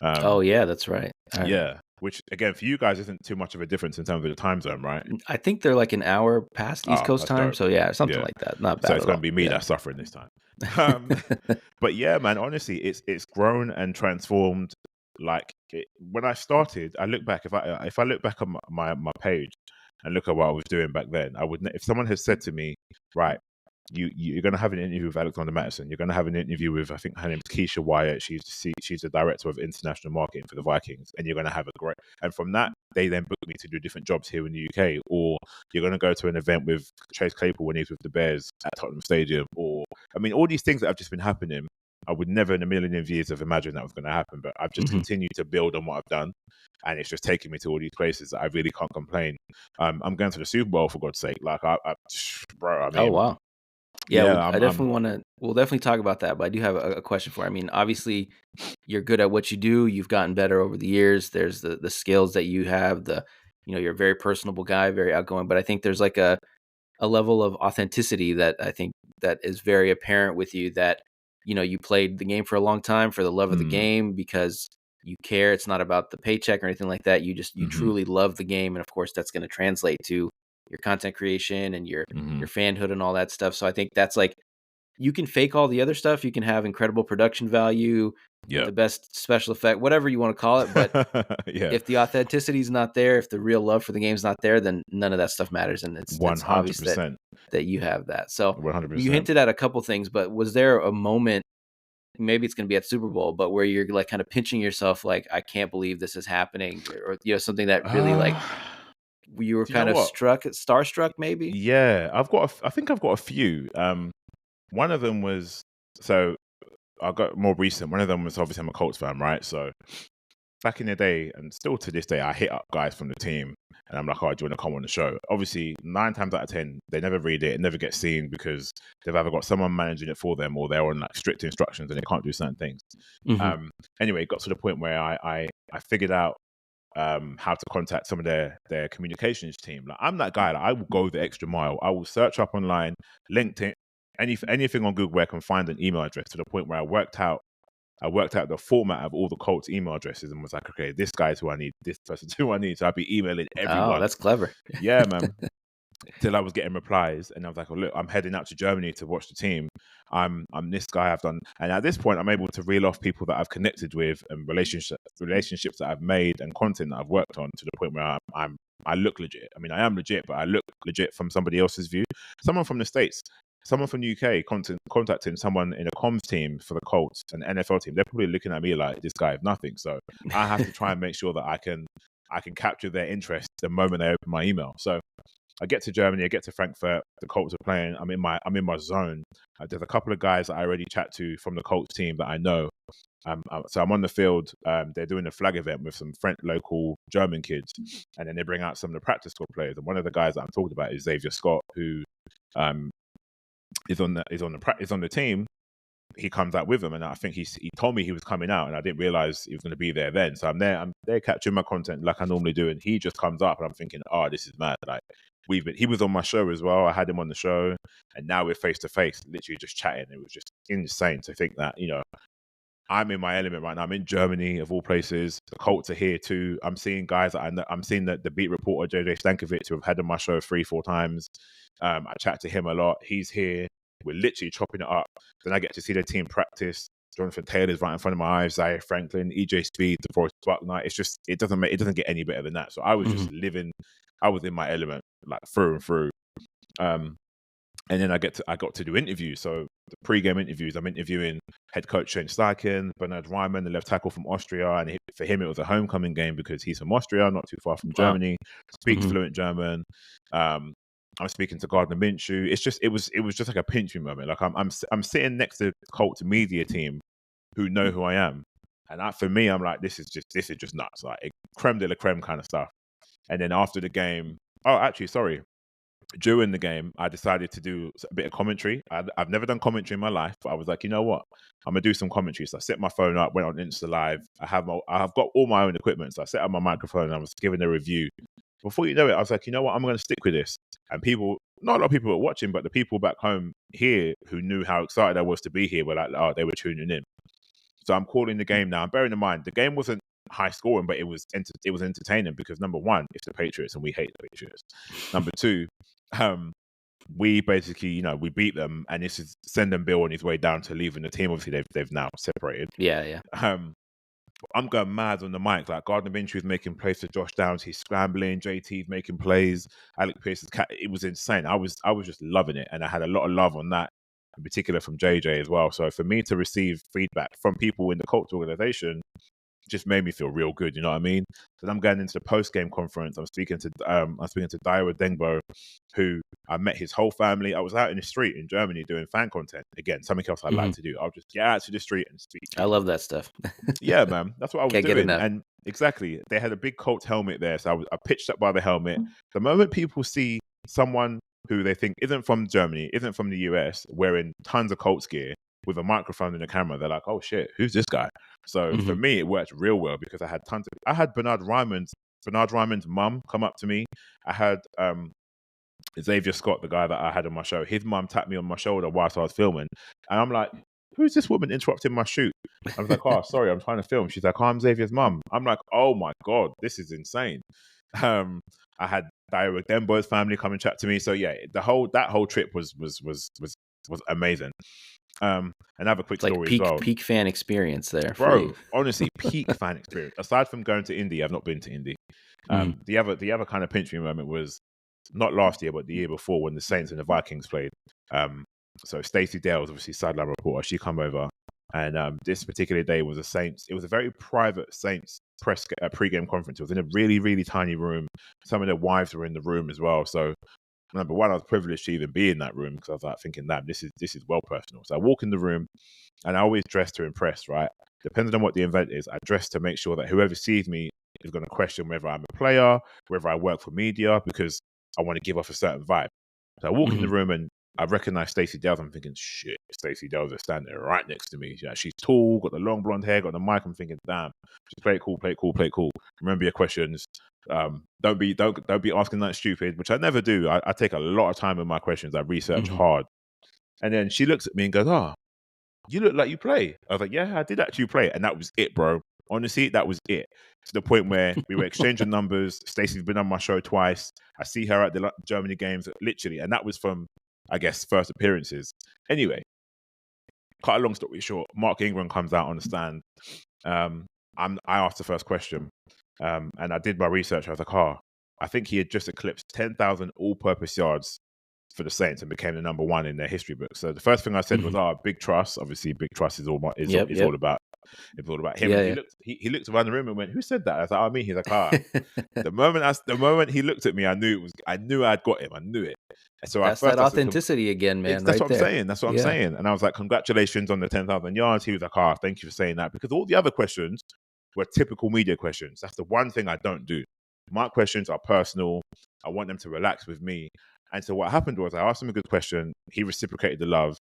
Oh yeah, that's right. Yeah, which again for you guys isn't too much of a difference in terms of the time zone, right? I think they're like an hour past East Oh, Coast that's time. dope. So yeah, something Yeah. like that. Not So bad it's at going all. to be me Yeah. that's suffering this time. But yeah, man, honestly, it's grown and transformed. Like, when I started, I look back. If I look back on my page and look at what I was doing back then, I would. If someone had said to me, right, you're going to have an interview with Alexander Mattison, you're going to have an interview with, I think her name's Keisha Wyatt. She's the director of international marketing for the Vikings, and you're going to have a great. And from that, they then booked me to do different jobs here in the UK, or you're going to go to an event with Chase Claypool when he's with the Bears at Tottenham Stadium, or I mean, all these things that have just been happening. I would never in a million of years have imagined that was going to happen, but I've just continued to build on what I've done, and it's just taking me to all these places that I really can't complain. I'm going to the Super Bowl, for God's sake. Like, bro, I Oh mean, wow. Yeah, yeah, I definitely want to. We'll definitely talk about that. But I do have a question for you. I mean, obviously, you're good at what you do. You've gotten better over the years. There's the skills that you have. You're a very personable guy, very outgoing. But I think there's like a level of authenticity that I think that is very apparent with you. That you played the game for a long time for the love of the game, because you care. It's not about the paycheck or anything like that. You truly love the game, and of course, that's going to translate to your content creation and Mm-hmm. your fanhood and all that stuff. So I think that's like, you can fake all the other stuff. You can have incredible production value, Yep. the best special effect, whatever you want to call it. But Yeah. if the authenticity is not there, if the real love for the game's not there, then none of that stuff matters. And One it's hundred obvious that percent. you have that. So One hundred you percent. hinted at a couple things, but was there a moment, maybe it's going to be at Super Bowl, but where you're like kind of pinching yourself, like, I can't believe this is happening, or something that really like Uh, you were do you know kind of what? starstruck, maybe? Yeah, I think I've got a few. One of them was so I got more recent. One of them was obviously I'm a Colts fan, right? So back in the day, and still to this day, I hit up guys from the team, and I'm like, "Oh, do you want to come on the show?" Obviously, 9 times out of 10, they never read it, it never gets seen because they've either got someone managing it for them, or they're on like strict instructions and they can't do certain things. Hmm. Anyway, it got to the point where I figured out how to contact some of their communications team. Like I'm that guy. Like I will go the extra mile. I will search up online, LinkedIn, anything on Google where I can find an email address, to the point where I worked out the format of all the Colts email addresses and was like, okay, this guy's who I need, this person's who I need. So I'd be emailing Oh, everyone. that's clever. Yeah, man. Till I was getting replies, and I was like, "Oh, look, I'm heading out to Germany to watch the team. I'm this guy. I've done." And at this point, I'm able to reel off people that I've connected with and relationships that I've made and content that I've worked on, to the point where I look legit. I mean, I am legit, but I look legit from somebody else's view. Someone from the States, someone from the UK, contacting someone in a comms team for the Colts, an NFL team. They're probably looking at me like, this guy is nothing. So I have to try and make sure that I can capture their interest the moment they open my email. So I get to Germany, I get to Frankfurt, the Colts are playing. I'm in my zone. There's a couple of guys that I already chat to from the Colts team that I know. So I'm on the field. They're doing a flag event with some local German kids, and then they bring out some of the practice squad players. And one of the guys that I'm talking about is Xavier Scott, who um, is on the team. He comes out with them, and I think he told me he was coming out, and I didn't realize he was going to be there then. So I'm there capturing my content like I normally do, and he just comes up, and I'm thinking, oh, this is mad. Like he was on my show as well. I had him on the show, and now we're face to face, literally just chatting. It was just insane to think that, I'm in my element right now. I'm in Germany, of all places. The Colts are here too. I'm seeing guys that I know. I'm seeing the beat reporter JJ Stankovic, who I've had on my show 3-4 times. I chat to him a lot. He's here. We're literally chopping it up. Then I get to see the team practice. Jonathan Taylor's right in front of my eyes. Zaire Franklin, EJ Speed, DeForest Buckner. It's just it doesn't get any better than that. So I was Hmm. just living. I was in my element, like through and through. And then I got to do interviews. So the pre-game interviews, I'm interviewing head coach Shane Steichen, Bernard Reimann, the left tackle from Austria, and for him it was a homecoming game because he's from Austria, not too far from Wow. Germany, speaks Hmm. fluent German. I'm speaking to Gardner Minshew. It was just like a pinch me moment. Like I'm sitting next to Colts media team who know who I am, and for me, I'm like, this is just nuts, like creme de la creme kind of stuff. And then after the game, oh, actually, sorry, during the game, I decided to do a bit of commentary. I've never done commentary in my life, but I was like, you know what? I'm gonna do some commentary. So I set my phone up, went on Insta Live. I've got all my own equipment, so I set up my microphone and I was giving a review. Before you know it, I was like, you know what? I'm gonna stick with this. And people, not a lot of people were watching, but the people back home here who knew how excited I was to be here were like, oh, they were tuning in. So I'm calling the game now. And bearing in mind, the game wasn't high scoring, but it was entertaining because number one, it's the Patriots and we hate the Patriots. Number two, we basically, we beat them, and this is sending Bill on his way down to leaving the team. Obviously, they've now separated. Yeah. I'm going mad on the mic. Like Gardner Minshew is making plays for Josh Downs. He's scrambling. JT's making plays. Alec Pierce's cat. It was insane. I was just loving it, and I had a lot of love on that, in particular from JJ as well. So for me to receive feedback from people in the Colts organization just made me feel real good. You know what I mean? So I'm going into the post game conference. I'm speaking to Daiwa Dengbo, who I met his whole family. I was out in the street in Germany doing fan content. Again, something else I'd like to do. I'll just get out to the street and speak to I people. love that stuff. Yeah, man, that's what I was Can't get doing. enough. And exactly, they had a big Colts helmet there, so I pitched up by the helmet. The moment people see someone who they think isn't from Germany, isn't from the US, wearing tons of Colts gear with a microphone and a camera, they're like, "Oh shit, who's this guy?" So for me, it worked real well because I had Bernard Ryman's mum come up to me. I had Xavier Scott, the guy that I had on my show. His mum tapped me on my shoulder whilst I was filming, and I'm like, "Who's this woman interrupting my shoot?" I was like, "Oh, sorry, I'm trying to film." She's like, "Oh, I'm Xavier's mum." I'm like, "Oh my god, this is insane." I had Dio Dembo's family come and chat to me. So yeah, that whole trip was amazing. Another quick It's like story as well, peak fan experience there for you. bro. Honestly, peak fan experience. Aside from going to Indy, I've not been to Indy. Mhm. The other kind of pinch me moment was not last year, but the year before when the Saints and the Vikings played. So Stacey Dale's obviously sideline reporter. She come over, and this particular day was a Saints. It was a very private Saints pre-game conference. It was in a really, really tiny room. Some of their wives were in the room as well. So number one, I was privileged to even be in that room because I was like thinking, damn, this is well personal. So I walk in the room, and I always dress to impress, right? Depending on what the event is, I dress to make sure that whoever sees me is going to question whether I'm a player, whether I work for media, because I want to give off a certain vibe. So I walk in the Mhm. room and I recognize Stacey Dales. I'm thinking, shit, Stacey Dales is standing right next to me. Yeah, she's tall, got the long blonde hair, got the mic. I'm thinking, damn, just play it cool, play it cool, play it cool. Remember your questions. Don't be asking that stupid, which I never do. I take a lot of time in my questions. I research Mhm. hard. And then she looks at me and goes, "Oh, you look like you play." I was like, "Yeah, I did actually play." And that was it, bro. Honestly, that was it. To the point where we were exchanging numbers. Stacey's been on my show twice. I see her at the Germany games, literally. And that was from, I guess, first appearances. Anyway, cut a long story short, Mark Ingram comes out on the stand. Um, I asked the first question, and I did my research. I was like, "Oh, I think he had just eclipsed 10,000 all-purpose yards for the Saints and became the number one in their history book." So the first thing I said was, Mhm. "Oh, big trust." Obviously, big trust is Yep, is yep. all about him. Yeah, And yeah. he looked around the room and went, "Who said that?" I was like, "Oh, me." He's like, "Ah." The moment he looked at me, I knew I'd got him. I knew it. And so at That's that first I said, authenticity again, man, That's right what I'm there. saying. That's what I'm Yeah. saying." And I was like, "Congratulations on the 10,000 yards." He was like, "Ah, thank you for saying that." Because all the other questions were typical media questions. That's the one thing I don't do. My questions are personal. I want them to relax with me. And so what happened was I asked him a good question. He reciprocated the love.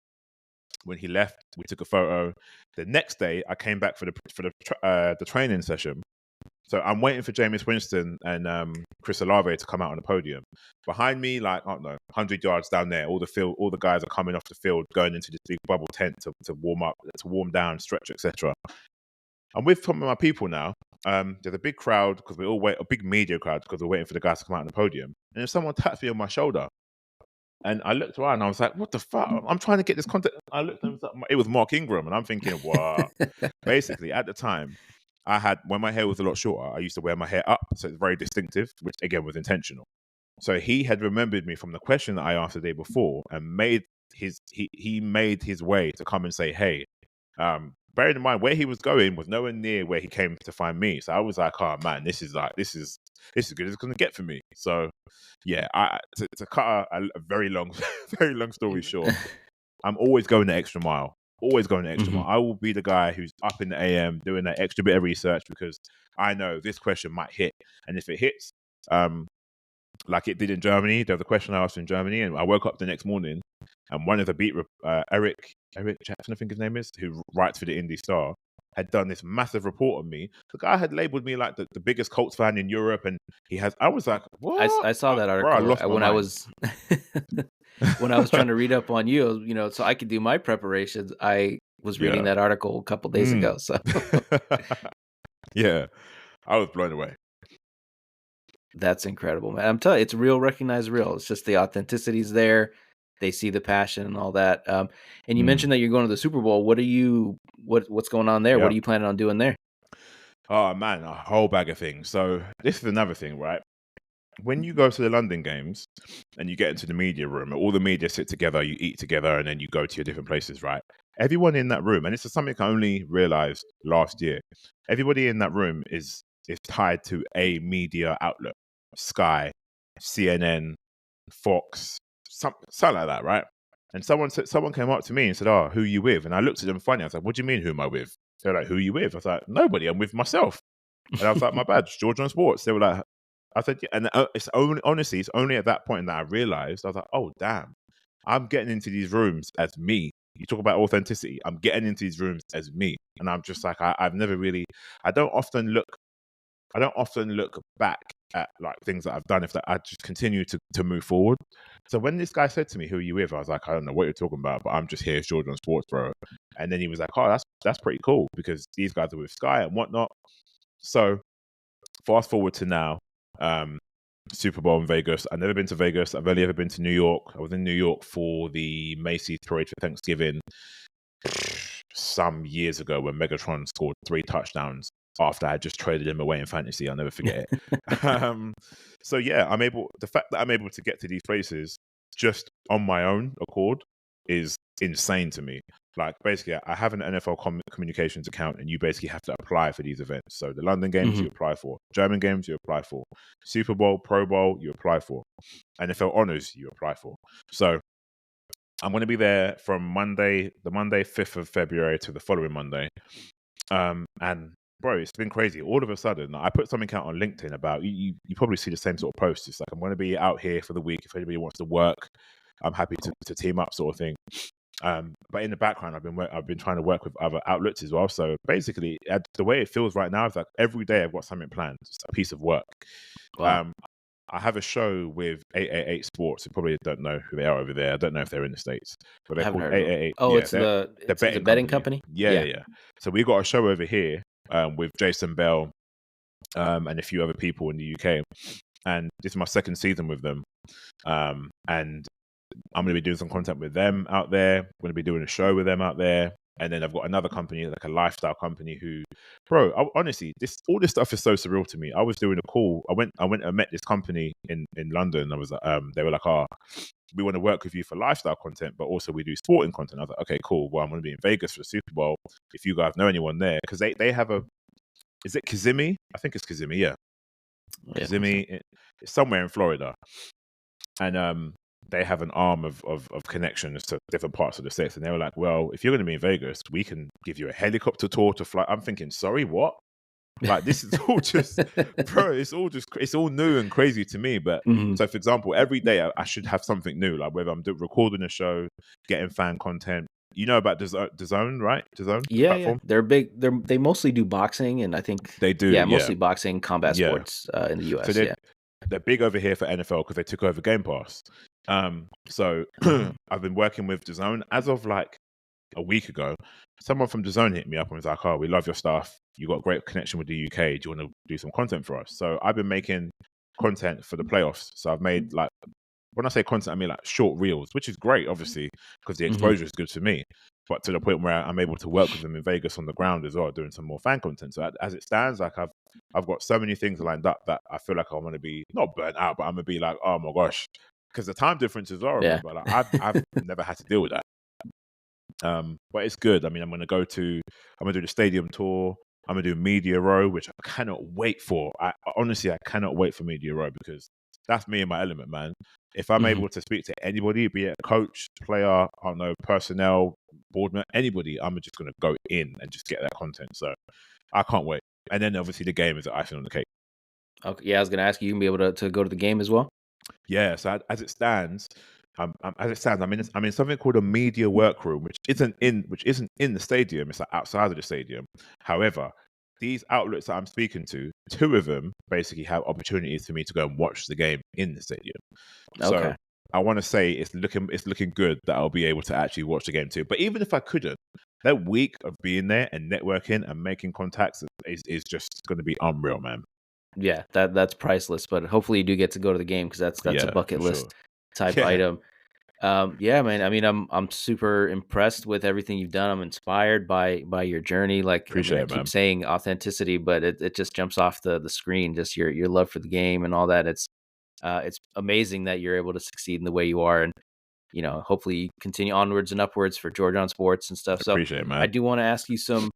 When he left, we took a photo. The next day, I came back for the training session. So I'm waiting for Jameis Winston and Chris Olave to come out on the podium. Behind me, like, I don't know, 100 yards down there, all the guys are coming off the field, going into this big bubble tent to warm up, to warm down, stretch, etc. I'm with some of my people now. There's a big crowd because we all wait, a big media crowd because we're waiting for the guys to come out on the podium. And then someone taps me on my shoulder. And I looked around and I was like, what the fuck? I'm trying to get this content. I looked and it was Mark Ingram. And I'm thinking, what? Basically, at the time, when my hair was a lot shorter, I used to wear my hair up. So it's very distinctive, which again was intentional. So he had remembered me from the question that I asked the day before and he made his way to come and say, hey, bearing in mind where he was going was nowhere near where he came to find me. So I was like, oh man, this is good as it's gonna get for me. So yeah, to cut a very long, very long story short, I'm always going the extra mile. Always going the extra mile. Mhm. I will be the guy who's up in the AM doing that extra bit of research because I know this question might hit, and if it hits, like it did in Germany, there was a question I asked in Germany, and I woke up the next morning, and one of the Eric Jackson, I think his name is, who writes for the Indy Star, had done this massive report on me. The guy had labeled me like the biggest Colts fan in Europe, and I was like, what? I saw that Bro, I article, lost my when I mind. was when I was trying to read up on you, so I could do my preparations. I was reading Yeah. that article a couple days Mm. ago, so Yeah. I was blown away. that's incredible, man. I'm telling you, it's real, recognized real. It's just the authenticity's there. They see the passion and all that. And you Mm. mentioned that you're going to the Super Bowl. What's going on there? What Yep. are you planning on doing there? Oh man, a whole bag of things. So this is another thing, right? When you go to the London games and you get into the media room, all the media sit together, you eat together, and then you go to your different places, right? Everyone in that room, and this is something I only realized last year. Everybody in that room is tied to a media outlet, Sky, CNN, Fox, something like that, right? And someone came up to me and said, "Oh, who you with?" And I looked at them funny. I was like, "What do you mean, who am I with?" They're like, "Who you with?" I was like, "Nobody. I'm with myself." And I was like, "My bad, it's George on Sports." They were like, I said, yeah. And it's only at that point that I realized, I was like, oh, damn, I'm getting into these rooms as me. You talk about authenticity. I'm getting into these rooms as me. And I'm just like, I've never really, I don't often look back at like things that I've done if that I just continue to move forward. So when this guy said to me, who are you with? I was like, I don't know what you're talking about, but I'm just here as Jordan Sports, bro. And then he was like, oh, that's pretty cool because these guys are with Sky and whatnot. So fast forward to now. Super Bowl in Vegas. I've never been to Vegas. I've only ever been to New York. I was in New York for the Macy's Parade for Thanksgiving some years ago when Megatron scored 3 touchdowns after I had just traded him away in fantasy. I'll never forget it. So yeah, the fact that I'm able to get to these places just on my own accord is insane to me. Like, basically, I have an NFL communications account, and you basically have to apply for these events. So the London games you apply for, German games you apply for, Super Bowl, Pro Bowl you apply for, NFL honors you apply for. So I'm going to be there from the Monday 5th of February to the following Monday. And bro, it's been crazy. All of a sudden, I put something out on LinkedIn about you probably see the same sort of posts. It's like, I'm going to be out here for the week. If anybody wants to work, I'm happy to team up, sort of thing. But in the background, I've been trying to work with other outlets as well. So basically, the way it feels right now is like every day I've got something planned. It's a piece of work. Wow. I have a show with 888 Sports. You probably don't know who they are over there. I don't know if they're in the States, but they're called 888. Oh, Yeah, it's they're the betting company. Yeah. So we got a show over here with Jason Bell and a few other people in the UK. And this is my second season with them. And I'm going to be doing some content with them out there. I'm going to be doing a show with them out there. And then I've got another company, like a lifestyle company, who, bro, honestly, all this stuff is so surreal to me. I was doing a call. I went and met this company in London. I was they were like, we want to work with you for lifestyle content, but also we do sporting content. I was like, okay, cool. Well, I'm going to be in Vegas for the Super Bowl. If you guys know anyone there, because they have is it Kissimmee? I think it's Kissimmee, yeah. Kissimmee, it's somewhere in Florida. And they have an arm of connections to different parts of the States. And they were like, well, if you're going to be in Vegas, we can give you a helicopter tour to fly. I'm thinking, sorry, what? Like, this is all just, bro, it's all new and crazy to me. But so, for example, every day I should have something new, like whether I'm recording a show, getting fan content. You know about DAZN, right? DAZN platform? Yeah. They're big. They mostly do boxing, and I think they do. Yeah, mostly boxing, combat sports in the US. So they're big over here for NFL because they took over Game Pass. So I've been working with DAZN as of like a week ago. Someone from DAZN hit me up and was like, "Oh, we love your stuff. You got a great connection with the UK. Do you want to do some content for us?" So I've been making content for the playoffs. So I've made, like, when I say content, I mean like short reels, which is great, obviously, because the exposure is good for me. But to the point where I'm able to work with them in Vegas on the ground as well, doing some more fan content. So as it stands, like I've got so many things lined up that I feel like I'm going to be not burnt out, but I'm going to be like, oh my gosh, because the time difference is horrible. But like, I've never had to deal with that. But it's good. I mean, I'm going to do the stadium tour. I'm going to do Media Row, which I cannot wait for. Honestly, I cannot wait for Media Row because that's me in my element, man. If I'm able to speak to anybody, be it a coach, player, I don't know, personnel, boardman, anybody, I'm just going to go in and just get that content. So I can't wait. And then obviously the game is the icing on the cake. Okay, yeah, I was going to ask you, you can be able to go to the game as well? Yeah, so as it stands, I'm in something called a media workroom, which isn't in the stadium. It's like outside of the stadium. However, these outlets that I'm speaking to, 2 of them basically have opportunities for me to go and watch the game in the stadium. Okay. So I want to say it's looking good that I'll be able to actually watch the game too. But even if I couldn't, that week of being there and networking and making contacts is just going to be unreal, man. Yeah, that's priceless. But hopefully you do get to go to the game because that's a bucket list type item. Yeah, man. I mean, I'm super impressed with everything you've done. I'm inspired by your journey. Like, Appreciate I it, keep man. saying authenticity, but it just jumps off the screen. Just your love for the game and all that. It's amazing that you're able to succeed in the way you are, and hopefully you continue onwards and upwards for George on Sports and stuff. So Appreciate it, man. I do want to ask you some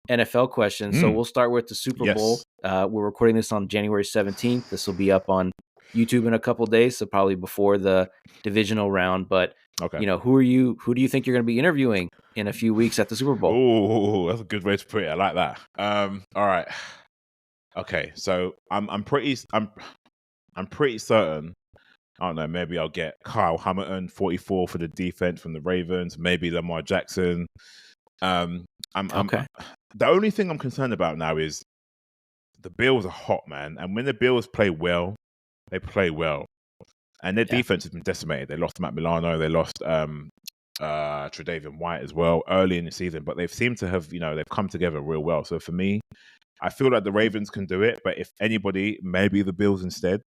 NFL questions. So we'll start with the Super Bowl. We're recording this on January 17th. This will be up on YouTube in a couple of days, so probably before the divisional round. But okay, who do you think you're going to be interviewing in a few weeks at the Super Bowl? Oh, that's a good way to put it. I like that. All right. Okay, so I'm pretty certain. I don't know. Maybe I'll get Kyle Hamilton, 44 for the defense from the Ravens. Maybe Lamar Jackson. Okay. The only thing I'm concerned about now is the Bills are hot, man. And when the Bills play well, they play well. And their defense has been decimated. They lost Matt Milano. They lost Tre'Davious White as well early in the season. But they've seemed to have, they've come together real well. So for me, I feel like the Ravens can do it, but if anybody, maybe the Bills instead.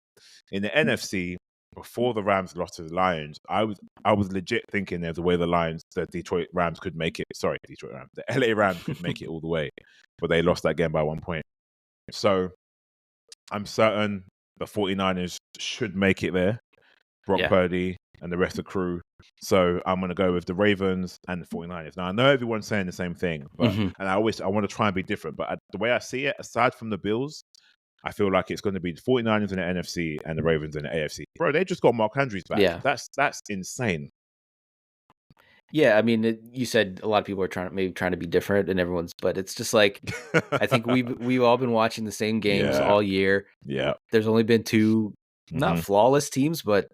In the NFC, before the Rams lost to the Lions, I was legit thinking there's a way the Detroit Rams could make it. Sorry, Detroit Rams. The LA Rams could make it all the way, but they lost that game by 1 point. So I'm certain the 49ers should make it there. Brock Purdy and the rest of the crew. So I'm going to go with the Ravens and the 49ers. Now, I know everyone's saying the same thing, but and I want to try and be different. But the way I see it, aside from the Bills, I feel like it's going to be the 49ers in the NFC and the Ravens in the AFC. Bro, they just got Mark Andrews back. Yeah. That's insane. Yeah, I mean, you said a lot of people are trying to be different, and but it's just like I think we've all been watching the same games all year. Yeah, there's only been two, not flawless teams, but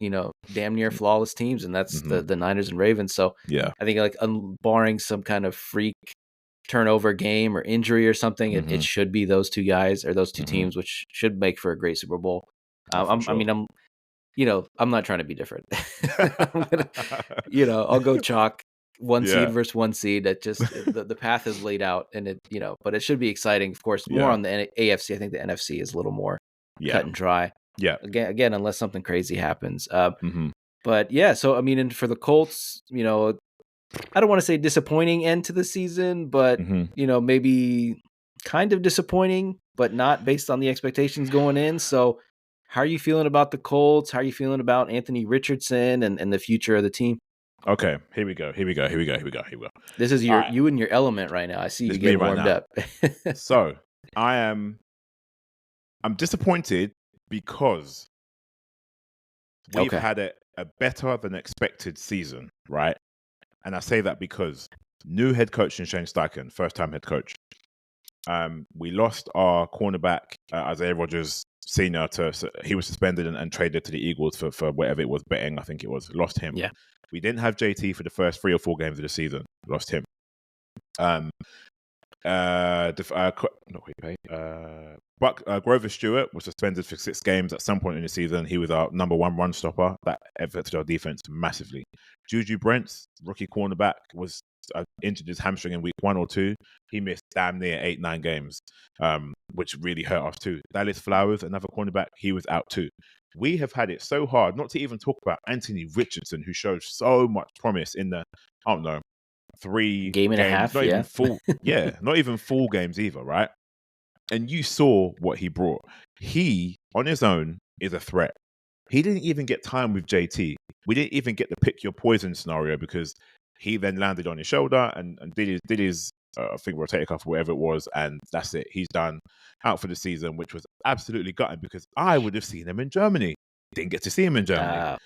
damn near flawless teams, and that's the Niners and Ravens. So yeah, I think like barring some kind of freak turnover game or injury or something, it should be those two guys or those two teams, which should make for a great Super Bowl. I mean, I'm not trying to be different. I'm gonna, I'll go chalk one seed versus one seed. That just the path is laid out, and but it should be exciting. Of course, more on the AFC. I think the NFC is a little more cut and dry. Yeah. Again, unless something crazy happens. But yeah, so I mean, and for the Colts, I don't want to say disappointing end to the season, but maybe kind of disappointing, but not based on the expectations going in. So how are you feeling about the Colts? How are you feeling about Anthony Richardson and the future of the team? Okay, here we go. This is you in your element right now. I see you getting warmed up. So I'm disappointed because we've had a better than expected season, right? And I say that because new head coach in Shane Steichen, first-time head coach. We lost our cornerback, Isaiah Rodgers Sr. He was suspended and traded to the Eagles for whatever it was, betting, I think it was. Lost him. Yeah. We didn't have JT for the first 3 or 4 games of the season. Lost him. Grover Stewart was suspended for 6 games at some point in the season. He was our number 1 run stopper. That affected our defense massively. Juju Brents, rookie cornerback, was injured his hamstring in week 1 or 2. He missed damn near 8-9 games, which really hurt us too. Dallas Flowers, another cornerback, he was out too. We have had it so hard, not to even talk about Anthony Richardson, who showed so much promise in the, 3 game and games, a half, not even full, not even full games either, right? And you saw what he brought. He, on his own, is a threat. He didn't even get time with JT. We didn't even get the pick your poison scenario because he then landed on his shoulder and did his I think rotator cuff or whatever it was, and that's it. He's done, out for the season, which was absolutely gutting because I would have seen him in Germany. Didn't get to see him in Germany.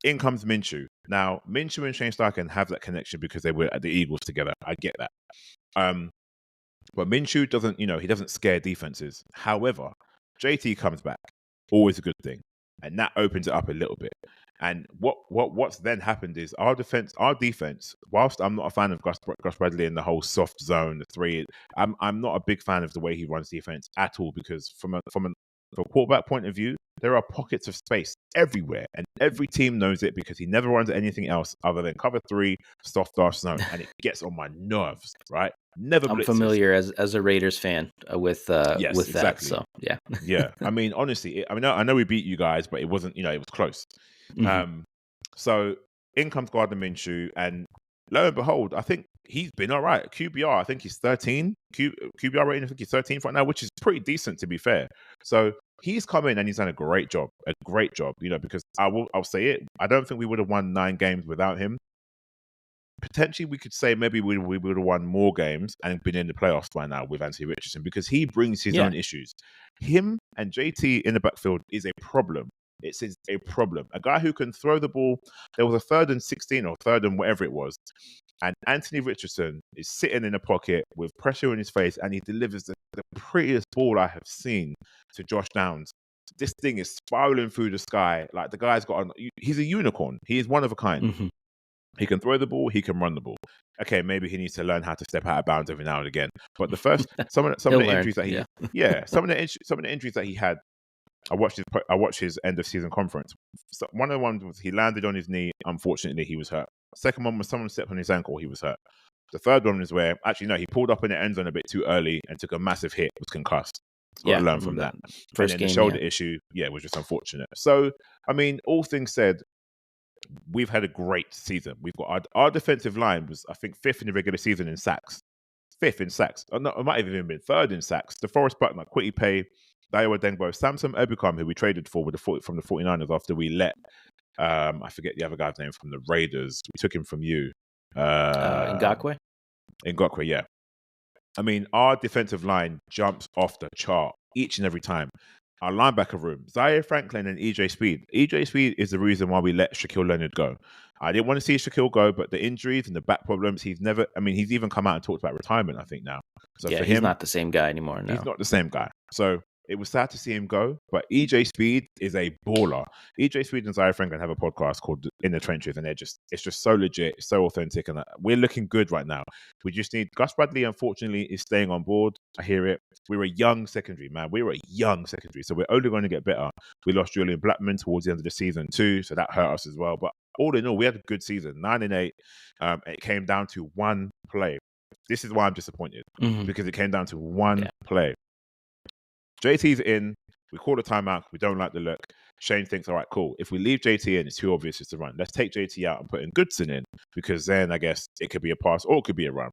In comes Minshew. Now, Minshew and Shane Steichen have that connection because they were at the Eagles together. I get that. But Minshew doesn't, he doesn't scare defenses. However, JT comes back. Always a good thing. And that opens it up a little bit. And what's then happened is our defense, whilst I'm not a fan of Gus Bradley and the whole soft zone, the 3, I'm not a big fan of the way he runs defense at all because from a quarterback point of view, there are pockets of space everywhere, and every team knows it because he never runs anything else other than cover 3, soft dash zone, and it gets on my nerves, right? Never blitzes. I'm familiar as a Raiders fan with exactly. that. So yeah. Yeah. I mean, honestly, I know we beat you guys, but it wasn't, it was close. So in comes Gardner Minshew, and lo and behold, I think he's been all right. QBR, I think he's 13. QBR rating, I think he's 13th right now, which is pretty decent to be fair. So he's come in and he's done a great job, because I'll say it. I don't think we would have won 9 games without him. Potentially, we could say maybe we would have won more games and been in the playoffs by now with Anthony Richardson because he brings his own issues. Him and JT in the backfield is a problem. It's a problem. A guy who can throw the ball. There was a 3rd and 16 or 3rd and whatever it was. And Anthony Richardson is sitting in a pocket with pressure in his face and he delivers the prettiest ball I have seen to Josh Downs. This thing is spiraling through the sky. Like the guy's he's a unicorn. He is one of a kind. He can throw the ball. He can run the ball. Okay, maybe he needs to learn how to step out of bounds every now and again. But the first, some of the injuries that some of the injuries that he had. I watched his end of season conference. So one of the ones was he landed on his knee. Unfortunately, he was hurt. Second one was someone stepped on his ankle, he was hurt. The third one is where, actually, no, he pulled up in the end zone a bit too early and took a massive hit, was concussed. Got to learn from that. And First then game, the shoulder issue, was just unfortunate. So, I mean, all things said, we've had a great season. We've got our defensive line was, I think, 5th in the regular season in sacks. 5th in sacks. It might have even been 3rd in sacks. DeForest Buckner, Kwity Paye, Dayo Adengbo, Samson Ebukam, who we traded for from the 49ers after we let, I forget the other guy's name from the Raiders. We took him from you. Ngakoue? Ngakoue, yeah. I mean, our defensive line jumps off the chart each and every time. Our linebacker room, Zaire Franklin and EJ Speed. EJ Speed is the reason why we let Shaquille Leonard go. I didn't want to see Shaquille go, but the injuries and the back problems, he's even come out and talked about retirement, I think, now. So for him, he's not the same guy anymore now. He's not the same guy. So it was sad to see him go, but EJ Speed is a baller. EJ Speed and Zaire Franklin have a podcast called In the Trenches, and it's just so legit, it's so authentic, and we're looking good right now. We just need Gus Bradley, unfortunately, is staying on board. I hear it. We're a young secondary, man. We're a young secondary, so we're only going to get better. We lost Julian Blackman towards the end of the season too, so that hurt us as well. But all in all, we had a good season, 9-8. It came down to one play. This is why I'm disappointed, because it came down to one play. JT's in. We call a timeout. We don't like the look. Shane thinks, all right, cool. If we leave JT in, it's too obvious it's a run. Let's take JT out and put in Goodson in, because then I guess it could be a pass or it could be a run.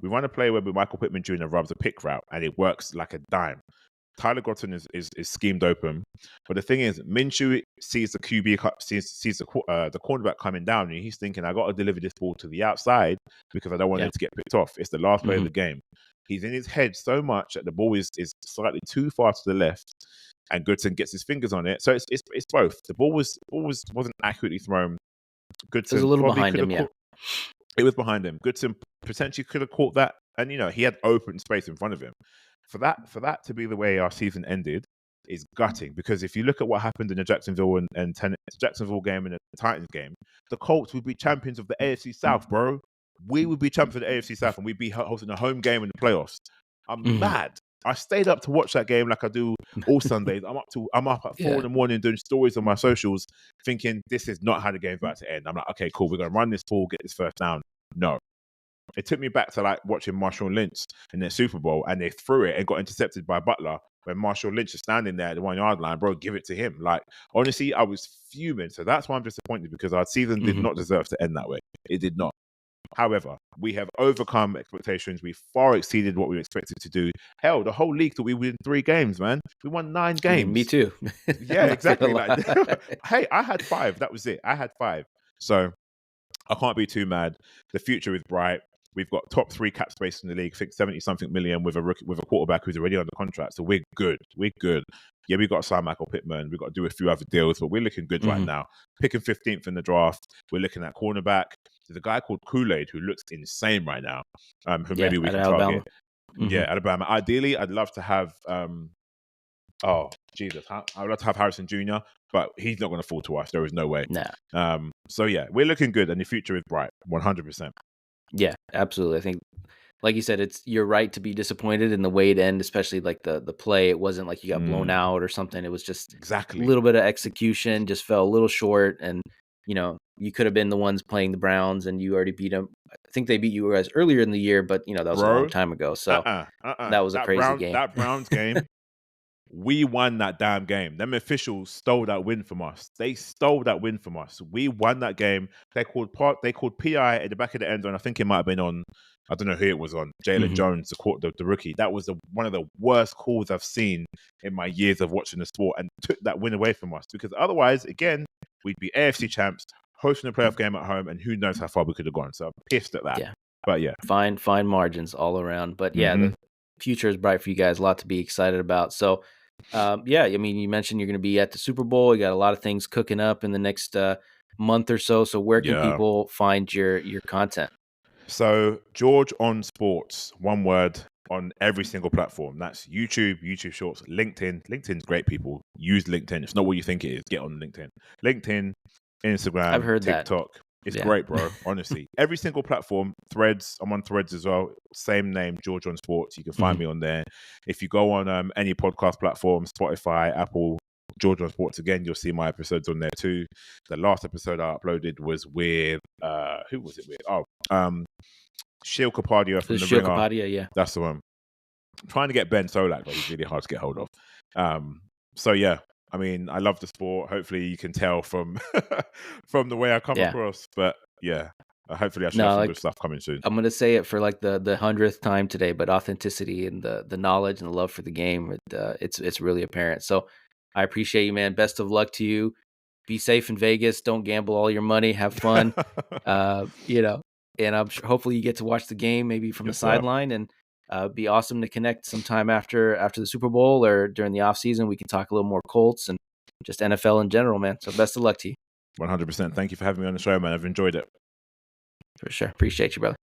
We run a play where Michael Pittman Jr. rubs a pick route, and it works like a dime. Tyler Gotton is schemed open, but the thing is, Minshew sees the QB, sees the cornerback coming down, and he's thinking, I got to deliver this ball to the outside because I don't want it to get picked off. It's the last play of the game. He's in his head so much that the ball is slightly too far to the left, and Goodson gets his fingers on it. So it's both. The ball wasn't accurately thrown. Goodson was a little behind him. It was behind him. Goodson potentially could have caught that, and he had open space in front of him. For that to be the way our season ended is gutting, because if you look at what happened in the Jacksonville Jacksonville game and the Titans game, the Colts would be champions of the AFC South, bro. We would be champions of the AFC South, and we'd be hosting a home game in the playoffs. I'm mad. I stayed up to watch that game like I do all Sundays. I'm up at 4 a.m. doing stories on my socials, thinking this is not how the game's about to end. I'm like, okay, cool. We're gonna run this ball, get this first down. No. It took me back to like watching Marshawn Lynch in their Super Bowl, and they threw it and got intercepted by Butler when Marshawn Lynch is standing there at the 1 yard line. Bro, give it to him. Like, honestly, I was fuming. So that's why I'm disappointed, because our season did not deserve to end that way. It did not. However, we have overcome expectations. We far exceeded what we expected to do. Hell, the whole league thought we win 3 games, man. We won 9 games. Me too. Yeah, exactly. Like, hey, I had 5. That was it. I had 5. So I can't be too mad. The future is bright. We've got top 3 cap space in the league. I think 70-something million with a quarterback who's already under contract. So we're good. We're good. Yeah, we got to sign Michael Pittman. We've got to do a few other deals, but we're looking good right now. Picking 15th in the draft. We're looking at cornerback. There's a guy called Kool-Aid who looks insane right now, who maybe we can target. Yeah, Alabama. Ideally, I'd love to have, I'd love to have Harrison Jr., but he's not going to fall to us. There is no way. Nah. So yeah, we're looking good, and the future is bright, 100%. Yeah, absolutely. I think, like you said, you're right to be disappointed in the way it ended, especially like the play. It wasn't like you got blown out or something. It was just a little bit of execution, just fell a little short. And, you could have been the ones playing the Browns, and you already beat them. I think they beat you guys earlier in the year, but, that was a long time ago. So that was a crazy game. That Browns game, we won that damn game. Them officials stole that win from us. They stole that win from us. We won that game. They called PI at the back of the end zone. I think it might have been on, I don't know who it was on, Jalen Jones, the rookie. That was one of the worst calls I've seen in my years of watching the sport, and took that win away from us, because otherwise, again, we'd be AFC champs, hosting a playoff game at home, and who knows how far we could have gone. So I'm pissed at that. Yeah. But yeah. Fine margins all around. But yeah, the future is bright for you guys. A lot to be excited about. So I mean, you mentioned you're going to be at the Super Bowl. You got a lot of things cooking up in the next month or so. So where can people find your content? So GeorgeOnSports, one word, on every single platform. That's YouTube Shorts, LinkedIn. LinkedIn's great, people. Use LinkedIn. It's not what you think it is. Get on LinkedIn, Instagram, I've heard TikTok. That. It's great, bro. Honestly, every single platform. Threads. I'm on Threads as well. Same name, George on Sports. You can find me on there. If you go on any podcast platform, Spotify, Apple, George on Sports again. You'll see my episodes on there too. The last episode I uploaded was with who was it with? Sheil Kapadia from The Sheil Ringer. Kapadia, yeah. That's the one. I'm trying to get Ben Solak, but he's really hard to get hold of. So yeah, I mean, I love the sport. Hopefully you can tell from from the way I come across. But yeah, hopefully I should have some good stuff coming soon. I'm gonna say it for like the 100th time today, but authenticity and the knowledge and the love for the game, it's really apparent. So I appreciate you, man. Best of luck to you. Be safe in Vegas. Don't gamble all your money. Have fun. And I'm sure hopefully you get to watch the game maybe from the sideline, and be awesome to connect sometime after the Super Bowl or during the off season. We can talk a little more Colts and just NFL in general, man. So best of luck to you. 100%. Thank you for having me on the show, man. I've enjoyed it. For sure. Appreciate you, brother.